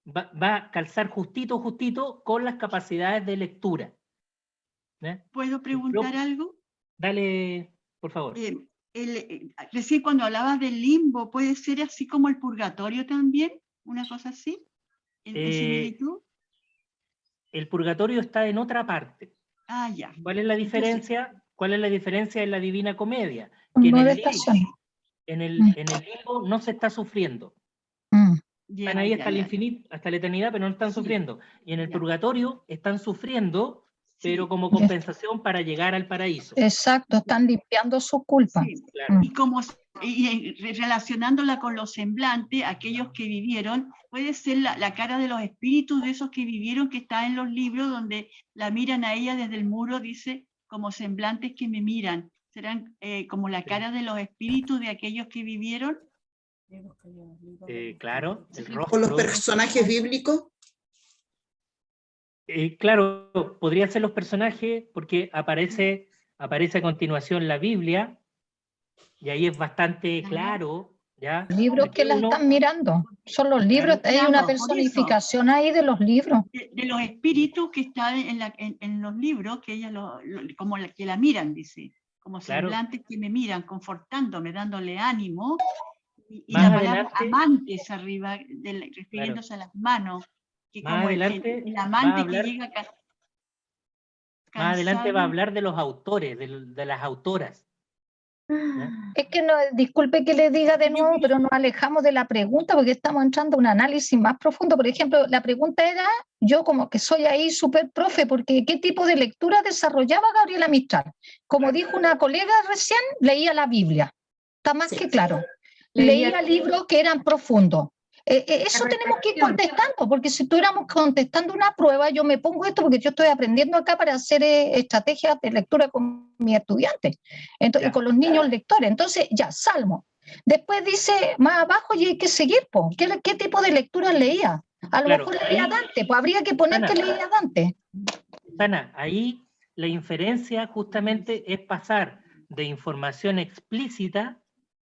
va a calzar justito con las capacidades de lectura. ¿Puedo preguntar algo? Dale, por favor. Recién cuando hablabas del limbo, ¿puede ser así como el purgatorio también? ¿Una cosa así? ¿En similitud? El purgatorio está en otra parte. Ah, ya. ¿Cuál es la diferencia? Entonces, ¿Cuál es la diferencia en la Divina Comedia? Que Que en el limbo no se está sufriendo. Están ahí hasta el infinito, hasta la eternidad, pero no están sufriendo. Y en el purgatorio están sufriendo, pero como compensación para llegar al paraíso. Exacto, están limpiando su culpa. Sí, claro. Y relacionándola con los semblantes, aquellos que vivieron, puede ser la cara de los espíritus de esos que vivieron, que está en los libros, donde la miran a ella desde el muro, dice, como semblantes que me miran. ¿Serán como la cara de los espíritus de aquellos que vivieron? Claro, el rostro. ¿Con los personajes bíblicos? Claro, podría ser los personajes porque aparece a continuación la Biblia y ahí es bastante claro, ¿ya? Los libros que la están mirando, son los libros, hay una personificación ahí de los libros. De los espíritus que están en los libros, que ella como que la miran, dice, como semblantes que me miran, confortándome, dándole ánimo. Y la palabra amantes arriba, refiriéndose a las manos, que más como adelante el amante que llega más adelante va a hablar de los autores, de las autoras. Es que no, disculpe que le diga de nuevo, pero nos alejamos de la pregunta porque estamos entrando a un análisis más profundo. Por ejemplo, la pregunta era, yo como que soy ahí súper profe, porque ¿qué tipo de lectura desarrollaba Gabriela Mistral? Como dijo una colega recién, leía la Biblia. Está más que claro. Leía libros que eran profundos. Eso tenemos que ir contestando, porque si estuviéramos contestando una prueba, yo me pongo esto porque yo estoy aprendiendo acá para hacer estrategias de lectura con mis estudiantes, entonces, con los niños lectores. Entonces, ya, Salmo. Después dice más abajo y hay que seguir, po. ¿Qué tipo de lectura leía? A lo mejor leía Dante, pues habría que poner que leía Dante. Ana, ahí la inferencia justamente es pasar de información explícita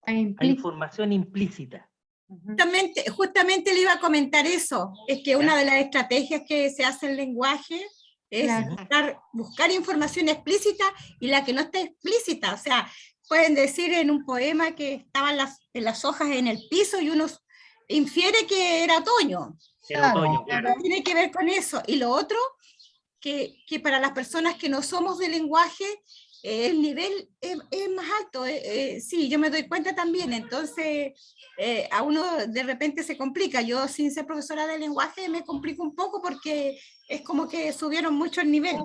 a información implícita. Justamente le iba a comentar eso. Es que una de las estrategias que se hace en el lenguaje es buscar información explícita y la que no está explícita. O sea, pueden decir en un poema que estaban las hojas en el piso y uno infiere que era otoño. Era otoño, claro. Tiene que ver con eso. Y lo otro, que para las personas que no somos de lenguaje, el nivel es más alto. Sí, yo me doy cuenta también. Entonces, a uno de repente se complica. Yo, sin ser profesora de lenguaje, me complico un poco porque es como que subieron mucho el nivel.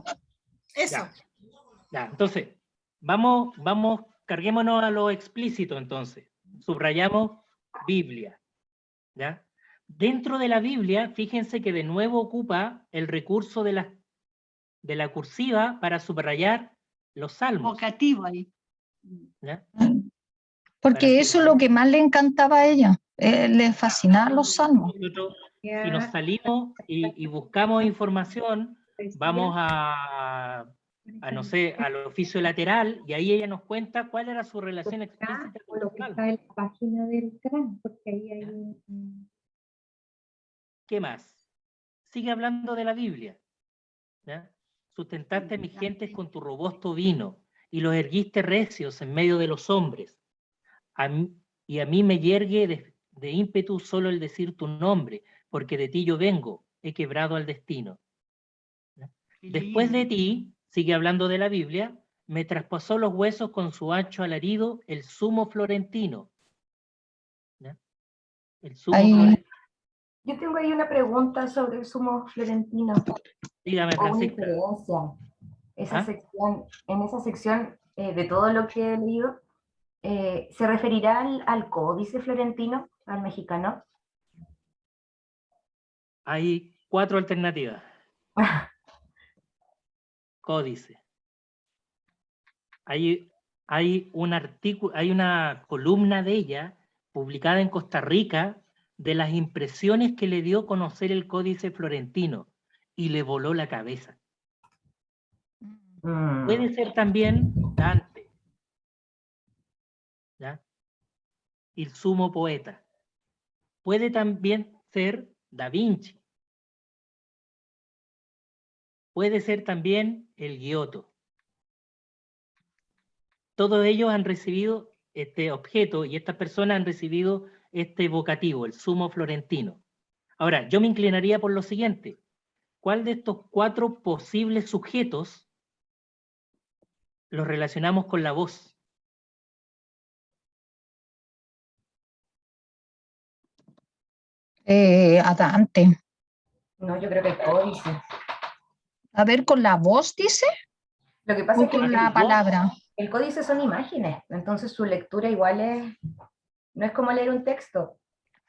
Eso. Ya, entonces, vamos, carguémonos a lo explícito entonces. Subrayamos Biblia. ¿Ya? Dentro de la Biblia, fíjense que de nuevo ocupa el recurso de la cursiva para subrayar los salmos. Vocativo ahí. ¿Ya? Porque eso es lo que más le encantaba a ella. Le fascinaban los salmos. Nosotros, si nos salimos y buscamos información, vamos no sé, al oficio lateral, y ahí ella nos cuenta cuál era su relación explícita con los salmos. en la página del CRAN, porque ahí hay un... ¿Qué más? Sigue hablando de la Biblia. ¿Ya? Sustentaste a mis gentes con tu robusto vino, y los erguiste recios en medio de los hombres. Y a mí me yergue de ímpetu solo el decir tu nombre, porque de ti yo vengo, he quebrado al destino. ¿Ya? Después de ti, sigue hablando de la Biblia, me traspasó los huesos con su ancho alarido el sumo florentino. ¿Ya? El sumo florentino. Yo tengo ahí una pregunta sobre el sumo florentino. Dígame, O una Francisca. diferencia. Esa ¿Ah? sección, en esa sección de todo lo que he leído, ¿se referirá al códice florentino, al mexicano? Hay 4 alternativas. Códice. Hay un artículo, hay una columna de ella publicada en Costa Rica de las impresiones que le dio conocer el códice florentino y le voló la cabeza. Puede ser también Dante, ¿ya? El sumo poeta. Puede también ser Da Vinci. Puede ser también el Giotto. Todos ellos han recibido este objeto y estas personas han recibido este vocativo, el sumo florentino. Ahora, yo me inclinaría por lo siguiente. ¿Cuál de estos 4 posibles sujetos los relacionamos con la voz? A Dante. No, yo creo que el códice. A ver, con la voz, dice, Lo que pasa o es que con la palabra. el códice son imágenes, entonces su lectura igual no es como leer un texto.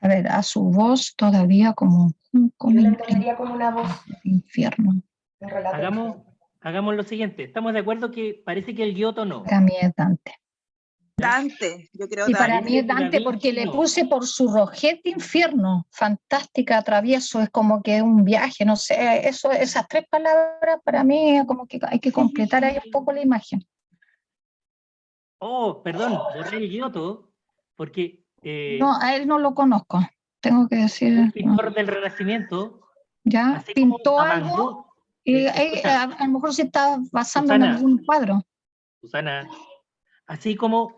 A ver, a su voz todavía como Yo la entendería como una voz, infierno. un relato. Hagamos lo siguiente. ¿Estamos de acuerdo que parece que el Giotto no? Para mí es Dante. Dante, yo creo Y para Dante. mí es Dante porque le puse por su rojete infierno, fantástica, travieso, es como que es un viaje, no sé, esas 3 palabras para mí es como que hay que completar ahí un poco la imagen. Oh, perdón, borré el Giotto porque No, a él no lo conozco, tengo que decir. un pintor del Renacimiento, Ya así como pintó a Van algo Gogh, y escucha, a lo mejor se está basando Susana. en algún cuadro. Susana, así como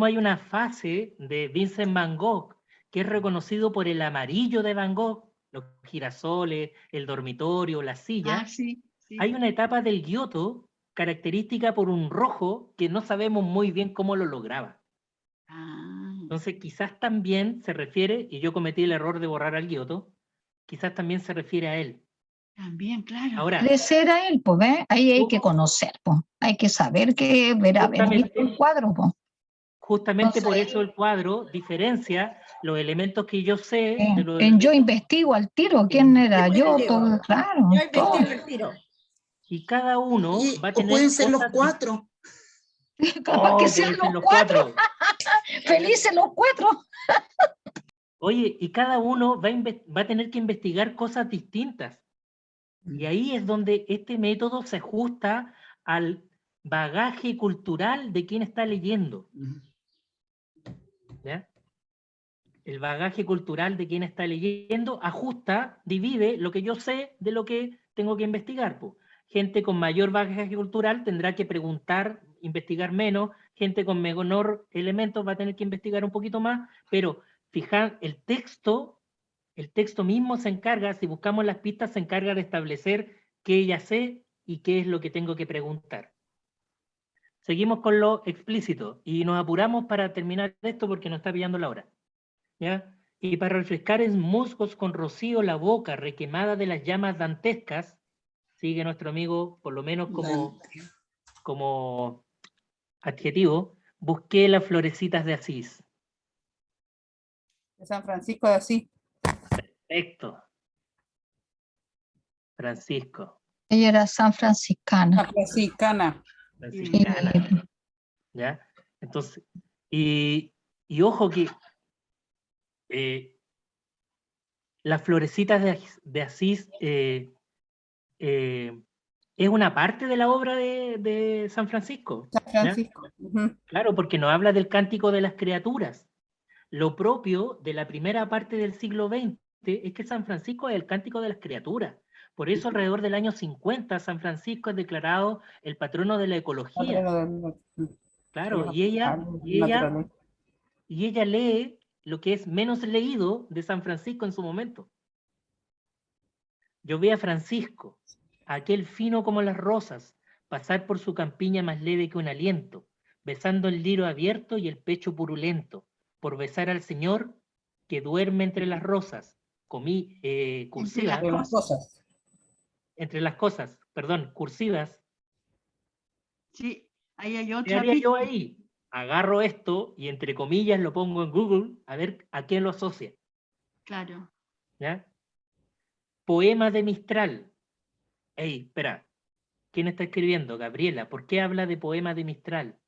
hay una fase de Vincent Van Gogh que es reconocido por el amarillo de Van Gogh, los girasoles, el dormitorio, la silla, Sí, sí. hay una etapa del Giotto característica por un rojo que no sabemos muy bien cómo lo lograba. Entonces quizás también se refiere, y yo cometí el error de borrar al Giotto, quizás también se refiere a él. También, claro. Ahora, De ser a él, pues, ¿ves? Ahí hay que conocer, pues. Hay que saber que verá haber visto el cuadro, pues. justamente Entonces, por eso el cuadro diferencia los elementos que yo sé de los en yo elementos, investigo al tiro quién era yo, todo, claro. Yo todo. investigo el tiro. y cada uno va a O tener pueden ser los cosas 4. Capaz que pueden sean ser los 4, felices los 4. Oye, y cada uno va a tener que investigar cosas distintas. Y ahí es donde este método se ajusta al bagaje cultural de quien está leyendo. ¿Ya? El bagaje cultural de quien está leyendo ajusta, divide lo que yo sé de lo que tengo que investigar. Po. Gente con mayor bagaje cultural tendrá que preguntar, investigar menos, gente con menor elementos va a tener que investigar un poquito más, pero fijar el texto mismo se encarga, si buscamos las pistas, se encarga de establecer qué ya sé y qué es lo que tengo que preguntar. Seguimos con lo explícito y nos apuramos para terminar esto porque nos está pillando la hora. ¿Ya? Y para refrescar en musgos con rocío la boca requemada de las llamas dantescas, sigue nuestro amigo, por lo menos como adjetivo, busqué las florecitas de Asís. De San Francisco de Asís. Perfecto. Francisco. Ella era san franciscana. Franciscana. Franciscana. ¿Ya? Entonces, y ojo que las florecitas de Asís es una parte de la obra de San Francisco. San Francisco. Claro, porque nos habla del cántico de las criaturas. Lo propio de la primera parte del siglo XX es que San Francisco es el cántico de las criaturas. Por eso alrededor del año 50 San Francisco es declarado el patrono de la ecología. Claro, y ella lee lo que es menos leído de San Francisco en su momento. Yo vi a Francisco, aquel fino como las rosas, pasar por su campiña más leve que un aliento, besando el liro abierto y el pecho purulento, por besar al Señor que duerme entre las rosas, cursiva, Entre las cosas. Entre las cosas, perdón, cursivas. Sí, ahí hay ¿Qué otra haría yo pista. ahí? Agarro esto y entre comillas lo pongo en Google a ver a quién lo asocia. Claro. ¿Ya? Poema de Mistral. Ey, espera. ¿Quién está escribiendo? Gabriela. ¿Por qué habla de poema de Mistral?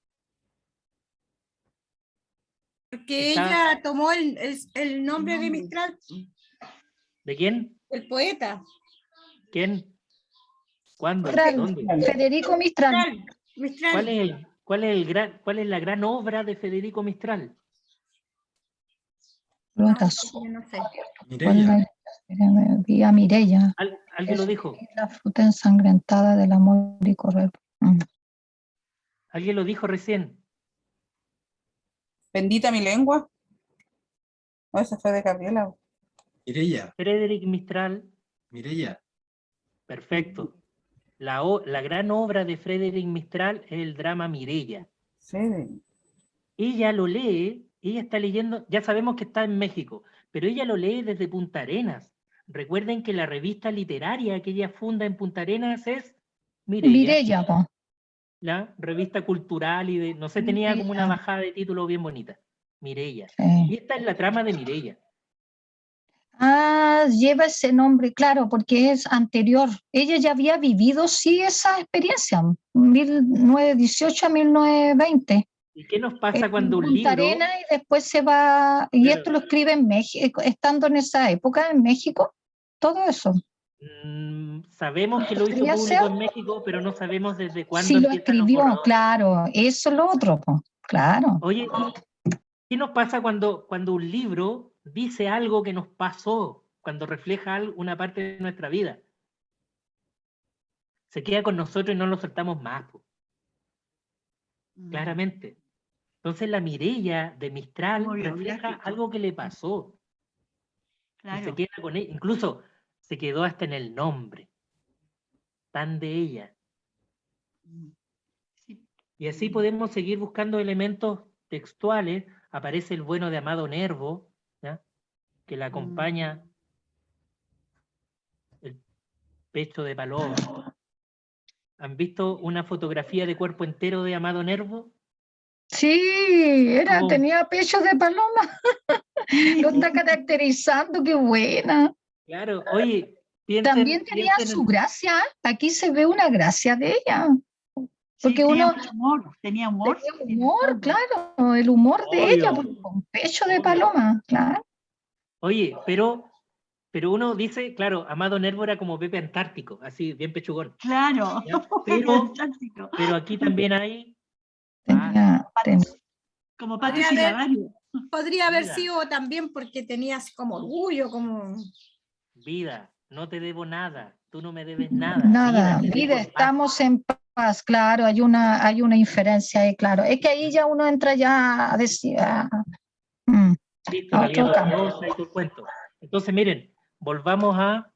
Porque ella tomó el nombre de Mistral, ¿De quién? el poeta. ¿Quién? ¿Cuándo? Mistral, ¿Dónde? Federico Mistral. Mistral. ¿Cuál es la gran obra de Federico Mistral? No sé. Vía Mireya. ¿Alguien lo dijo? La fruta ensangrentada del amor y correr. ¿Alguien lo dijo recién? Bendita mi lengua. No, esa fue de Gabriela. Mireya. Frederic Mistral. Mireya. Perfecto. La gran obra de Frederic Mistral es el drama Mireya. Sí. Ella lo lee, ella está leyendo, ya sabemos que está en México, pero ella lo lee desde Punta Arenas. Recuerden que la revista literaria que ella funda en Punta Arenas es Mireya. Mireya, po. La revista cultural y no sé, tenía como una bajada de título bien bonita. Mireya. Sí. Y esta es la trama de Mireya. Ah, lleva ese nombre, claro, porque es anterior. Ella ya había vivido, sí, esa experiencia, 1918 a 1920. ¿Y qué nos pasa cuando un Punta libro... Arenas y después se va, y Claro. esto lo escribe en México, estando en esa época en México, todo eso. Sabemos que lo hizo ¿Podría público ser? en México, pero no sabemos desde cuándo Sí lo empiezan los escribió, borradores. claro, eso es lo otro, po, claro. Oye, ¿qué nos pasa cuando un libro dice algo que nos pasó, cuando refleja una parte de nuestra vida? Se queda con nosotros y no lo soltamos más, po. Claramente. Entonces la Mireya de Mistral Muy refleja biográfico. algo que le pasó. Y se Claro. queda con ella. Incluso se quedó hasta en el nombre. Tan de ella. Sí. Y así podemos seguir buscando elementos textuales. Aparece el bueno de Amado Nervo, ¿ya? Que la acompaña el pecho de paloma. ¿Han visto una fotografía de cuerpo entero de Amado Nervo? Sí, Como- tenía pecho de paloma, lo está caracterizando, qué buena. Claro, oye, También tenía piensen su gracia, aquí se ve una gracia de ella, porque Sí, tenía uno mucho humor, tenía humor. tenía en el humor, fondo. claro, el humor de Obvio. ella, con pecho de Obvio. paloma, claro. Oye, pero Pero uno dice, claro, Amado Nervo era como Pepe Antártico, así, bien pechugón. Claro. ¿Ya? Pero aquí también hay... Tenía- Como Podría Pato haber- Silabario. Podría haber Mira. sido también porque tenía así como orgullo, como... Vida, no te debo nada, tú no me debes nada. Nada, te vida, dejo en paz. estamos en paz, claro, hay una inferencia ahí, claro. Es que ahí ya uno entra ya a decir, Listo, a Talía otro campo. Rosa y todo el cuento. Entonces, miren, volvamos a...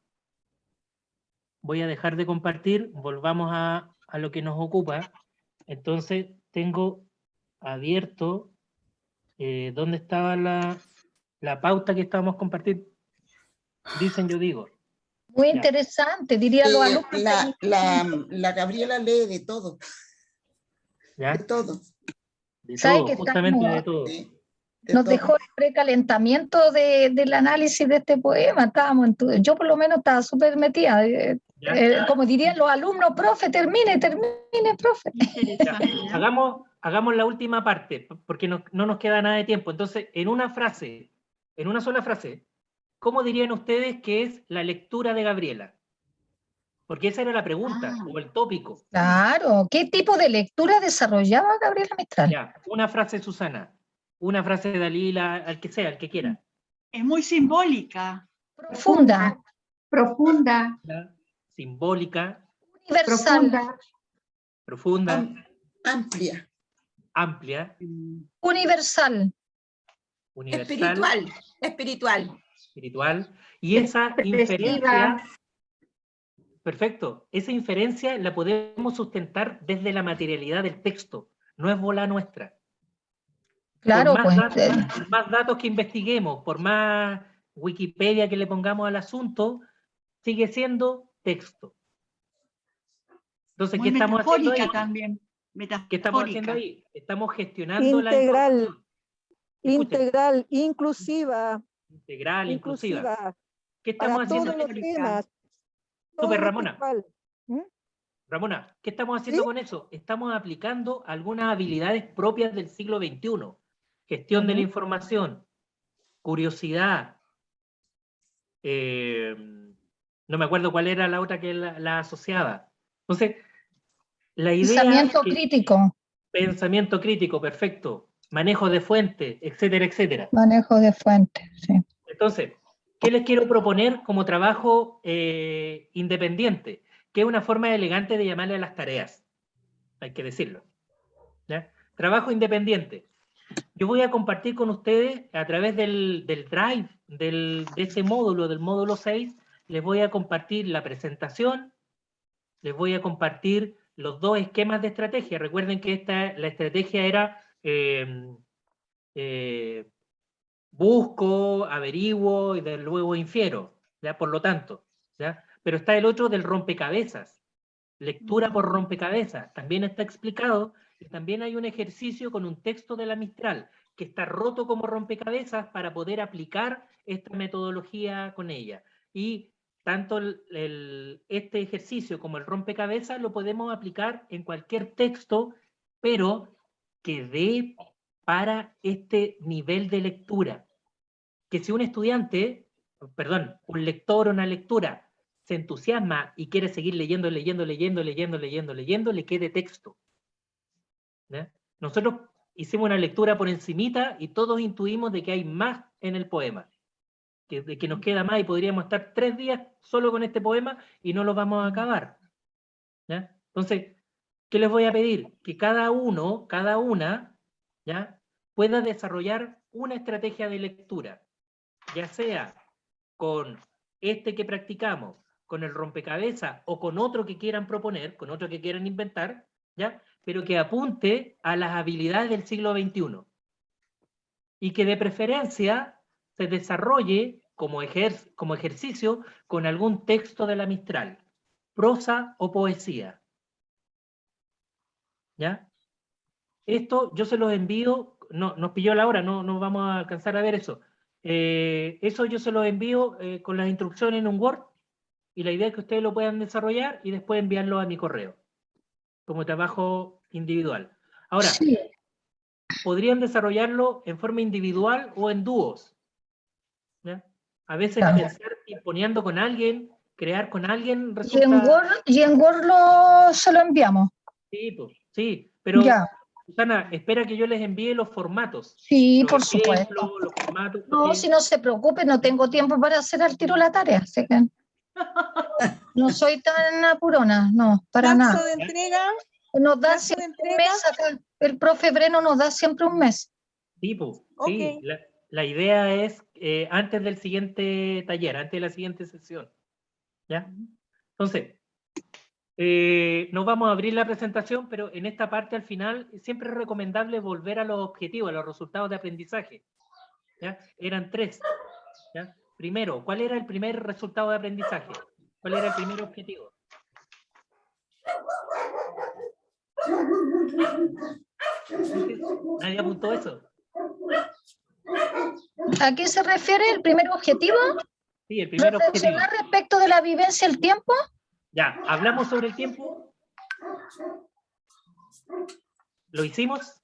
Voy a dejar de compartir, volvamos a lo que nos ocupa. Entonces, tengo abierto, ¿dónde estaba la pauta que estábamos compartiendo? Dicen, yo digo. Muy Ya. interesante, diría los alumnos. La Gabriela lee de todo, ¿Ya? de todo. De ¿Sabe todo, que justamente estamos- de todo. Sí, de Nos todo. dejó el precalentamiento del análisis de este poema. Yo por lo menos estaba súper metida. ¿Ya? Como dirían los alumnos, profe, termine, profe. Interesante. ¿eh? Hagamos la última parte, porque no nos queda nada de tiempo. Entonces, en una sola frase, ¿cómo dirían ustedes que es la lectura de Gabriela? Porque esa era la pregunta, o el tópico. Claro, ¿qué tipo de lectura desarrollaba Gabriela Mistral? Ya, una frase Susana, una frase de Dalila, al que sea, al que quiera. Es muy simbólica. Profunda, Profunda, ¿Ya? Simbólica, universal, profunda, Amplia. amplia, universal, universal, Espiritual. espiritual, y esa expresiva. inferencia, perfecto, esa inferencia la podemos sustentar desde la materialidad del texto, no es bola nuestra. claro, por pues. más datos que investiguemos, por más Wikipedia que le pongamos al asunto, sigue siendo texto. Entonces, Muy ¿qué estamos haciendo ahí? metafórica también. ¿Qué estamos haciendo ahí? Estamos gestionando la Integral, información. Escuchen, integral, inclusiva, integral, inclusiva. inclusiva, ¿Qué estamos para haciendo? todos los temas. todo Súper, lo Ramona. textual. ¿Mm? Ramona, ¿qué estamos haciendo ¿Sí? con eso? Estamos aplicando algunas habilidades propias del siglo XXI. Gestión de la información, curiosidad, no me acuerdo cuál era la otra que la asociaba. Entonces, la idea... Pensamiento crítico. Pensamiento crítico, perfecto. Manejo de fuente, etcétera, etcétera. Manejo de fuentes, sí. Entonces, ¿qué les quiero proponer como trabajo independiente? Que es una forma elegante de llamarle a las tareas. Hay que decirlo. ¿Ya? Trabajo independiente. Yo voy a compartir con ustedes a través del Drive, de ese módulo, del módulo 6, les voy a compartir la presentación, les voy a compartir los dos esquemas de estrategia. Recuerden que la estrategia era busco, averiguo y luego infiero, ¿ya? Por lo tanto, ¿ya? Pero está el otro del rompecabezas, lectura por rompecabezas, también está explicado, y también hay un ejercicio con un texto de la Mistral, que está roto como rompecabezas para poder aplicar esta metodología con ella. Y tanto este ejercicio como el rompecabezas lo podemos aplicar en cualquier texto, pero que dé para este nivel de lectura. Que si un estudiante, perdón, un lector o una lectura se entusiasma y quiere seguir leyendo, le quede texto. ¿Ya? Nosotros hicimos una lectura por encimita y todos intuimos de que hay más en el poema, de que nos queda más y podríamos estar 3 días solo con este poema y no lo vamos a acabar. ¿Ya? Entonces, ¿qué les voy a pedir? Que cada uno, cada una, ¿ya? Pueda desarrollar una estrategia de lectura, ya sea con este que practicamos, con el rompecabezas o con otro que quieran proponer, con otro que quieran inventar, ¿ya? Pero que apunte a las habilidades del siglo XXI y que de preferencia se desarrolle como ejercicio con algún texto de la Mistral, prosa o poesía. ¿Ya? Esto yo se los envío, no, nos pilló la hora, no vamos a alcanzar a ver eso. Eso yo se los envío con las instrucciones en un Word y la idea es que ustedes lo puedan desarrollar y después enviarlo a mi correo como trabajo individual. Ahora, Sí. podrían desarrollarlo en forma individual o en dúos. ¿Ya? A veces Claro. pensar imponiendo con alguien, crear con alguien Y en Word se lo enviamos. Sí, pues, sí, pero Ya. Susana, espera que yo les envíe los formatos. Sí, los por ejemplos, supuesto. los formatos. No, porque- si no se preocupe, no tengo tiempo para hacer al tiro la tarea. Así que no soy tan apurona, no, para ¿Plazo nada. de entrega? Nos da ¿Plazo de siempre un entrega? mes acá. El profe Breno nos da siempre un mes. Sí, pues, Ok. sí. La idea es antes del siguiente taller, antes de la siguiente sesión. ¿Ya? Entonces, nos vamos a abrir la presentación, pero en esta parte al final siempre es recomendable volver a los objetivos, a los resultados de aprendizaje. ¿Ya? Eran 3. ¿Ya? Primero, ¿cuál era el primer resultado de aprendizaje? ¿Cuál era el primer objetivo? Nadie apuntó eso. ¿A qué se refiere el primer objetivo? Sí, el primer objetivo. Reflexionar respecto de la vivencia del tiempo. Ya, ¿hablamos sobre el tiempo? ¿Lo hicimos?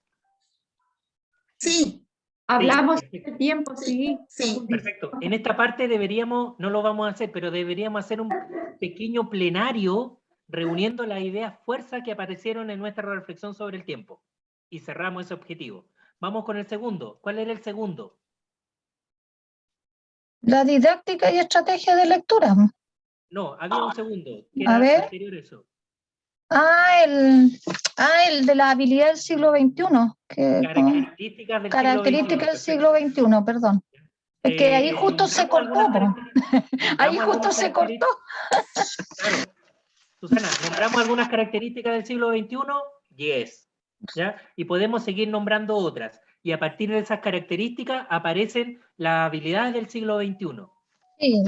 Sí. Hablamos Sí, de tiempo, sí. Sí. Perfecto. En esta parte deberíamos, no lo vamos a hacer, pero deberíamos hacer un pequeño plenario reuniendo las ideas fuerzas que aparecieron en nuestra reflexión sobre el tiempo. Y cerramos ese objetivo. Vamos con el segundo. ¿Cuál era el segundo? La didáctica y estrategia de lectura. No, había un segundo, que A era ver. anterior a eso. El de la habilidad del siglo XXI. Características del Características del siglo XXI, perdón. Es que ahí justo se cortó. Ahí justo se cortó. Claro. Susana, ¿nombramos algunas características del siglo XXI? Yes. ¿Ya? Y podemos seguir nombrando otras. Y a partir de esas características aparecen las habilidades del siglo XXI. Sí,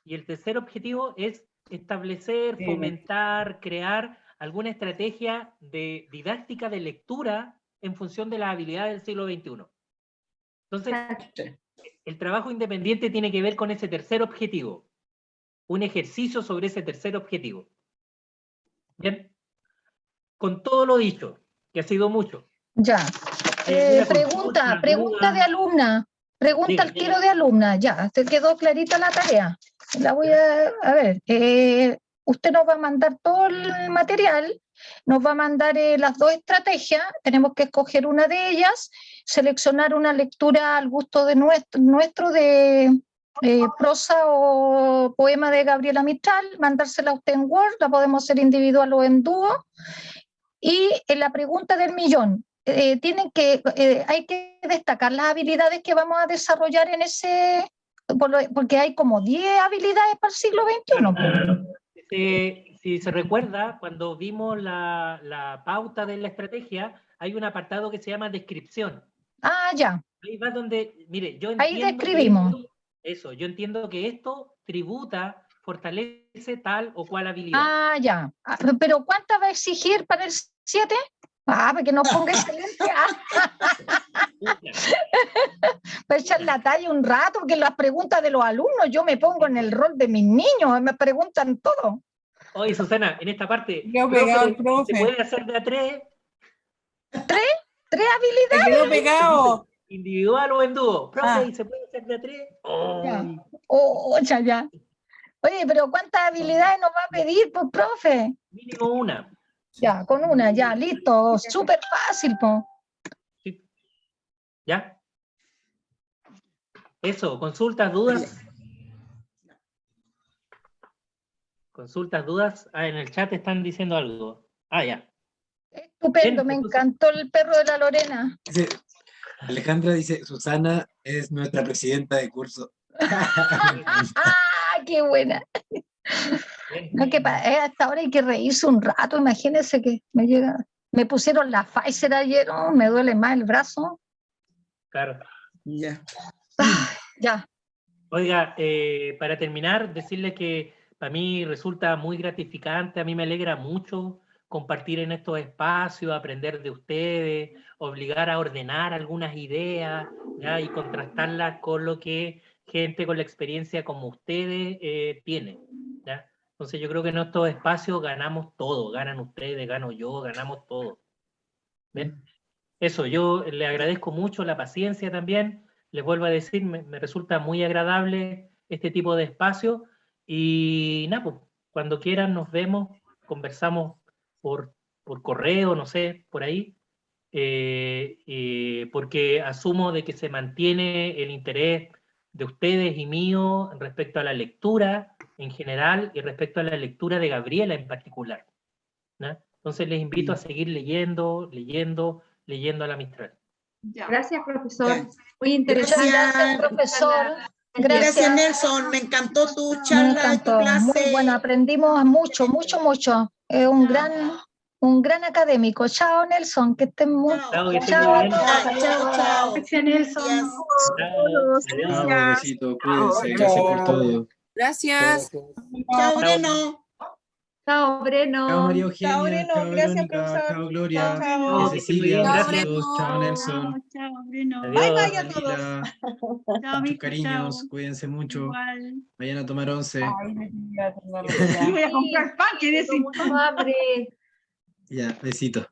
Y el tercer objetivo es establecer, fomentar, crear alguna estrategia de didáctica de lectura en función de las habilidades del siglo XXI. Entonces, el trabajo independiente tiene que ver con ese tercer objetivo. Un ejercicio sobre ese tercer objetivo. Bien. Con todo lo dicho, que ha sido mucho. Ya. ¿Alguna Pregunta duda? de alumna. Pregunta al tiro de alumna. Ya, te quedó clarita la tarea. La voy a ver. Usted nos va a mandar todo el material, nos va a mandar las 2 estrategias, tenemos que escoger una de ellas, seleccionar una lectura al gusto de nuestro de prosa o poema de Gabriela Mistral, mandársela a usted en Word, la podemos hacer individual o en dúo. Y en la pregunta del millón, hay que destacar las habilidades que vamos a desarrollar en ese, porque hay como 10 habilidades para el siglo XXI. Si se recuerda, cuando vimos la pauta de la estrategia, hay un apartado que se llama descripción. Ah, ya. Ahí va donde, mire, yo Ahí entiendo describimos. yo entiendo que esto tributa, fortalece tal o cual habilidad. Ah, ya. Pero ¿cuántas va a exigir para el 7? Ah, para que nos ponga excelente. Para echar la talla un rato, porque las preguntas de los alumnos, yo me pongo en el rol de mis niños, me preguntan todo. Oye, Susana, en esta parte, Quedó pegado el ¿se profe. puede hacer de a 3? ¿Tres habilidades? Se quedó pegado. ¿Individual o en dúo? Profe, ¿y se puede hacer de a 3? Ya. Oye, pero ¿cuántas habilidades nos va a pedir, pues, profe? Mínimo una. Ya, con una, ya, listo. Súper fácil, pues. Sí. ¿Ya? Eso, consultas, dudas. Consultas, dudas. Ah, en el chat están diciendo algo. Ah, ya. Estupendo, Bien, me entonces- encantó el perro de la Lorena. Alejandra dice, Susana es nuestra presidenta de curso. ¡Ah, qué buena! No, que hasta ahora hay que reírse un rato, imagínense que me pusieron la Pfizer ayer, ¿no? Me duele más el brazo. Claro. Ya. Ya. Oiga, para terminar, decirles que para mí resulta muy gratificante, a mí me alegra mucho compartir en estos espacios, aprender de ustedes, obligar a ordenar algunas ideas, ¿ya? Y contrastarlas con lo que gente con la experiencia como ustedes tiene, ¿ya? Entonces yo creo que en estos espacios ganamos todo, ganan ustedes, gano yo, ganamos todo. ¿Ven? Eso, yo le agradezco mucho la paciencia también, les vuelvo a decir, me resulta muy agradable este tipo de espacio, y nada, pues, cuando quieran nos vemos, conversamos por correo, no sé, por ahí, porque asumo de que se mantiene el interés de ustedes y mío respecto a la lectura en general y respecto a la lectura de Gabriela en particular, ¿no? Entonces les invito a seguir leyendo a la Mistral. Ya. Gracias, profesor. Ya. Muy interesante. Gracias, profesor. Gracias, Gracias. Nelson. Me encantó tu Me charla y tu encantó. clase. Muy bueno, aprendimos mucho, mucho, mucho. Es un gran académico. Chao, Nelson, que estén muy... Chao, que estén Chao muy a bien. todos. Chao, chao. Gracias, Nelson. Gracias. Adiós. Chao, besito, cuídense, gracias por todo. Gracias. Chao, Breno. Chao, Breno. Chao, María Eugenia, Chao, Breno. chao, Gracias, Verónica, profesor. chao, Gloria, Chao, chao, chao. Cecilia, Chao, besitos, chao, Chao, Nelson, chao, Breno. Adiós. Bye, bye a chao, todos. Dalila, Chao, muchos Vicky, cariños, chao. cuídense mucho, Igual. vayan a tomar once. Ay, me quería Sí, voy a comprar pan, que Tengo mucho hambre. Ya, besitos.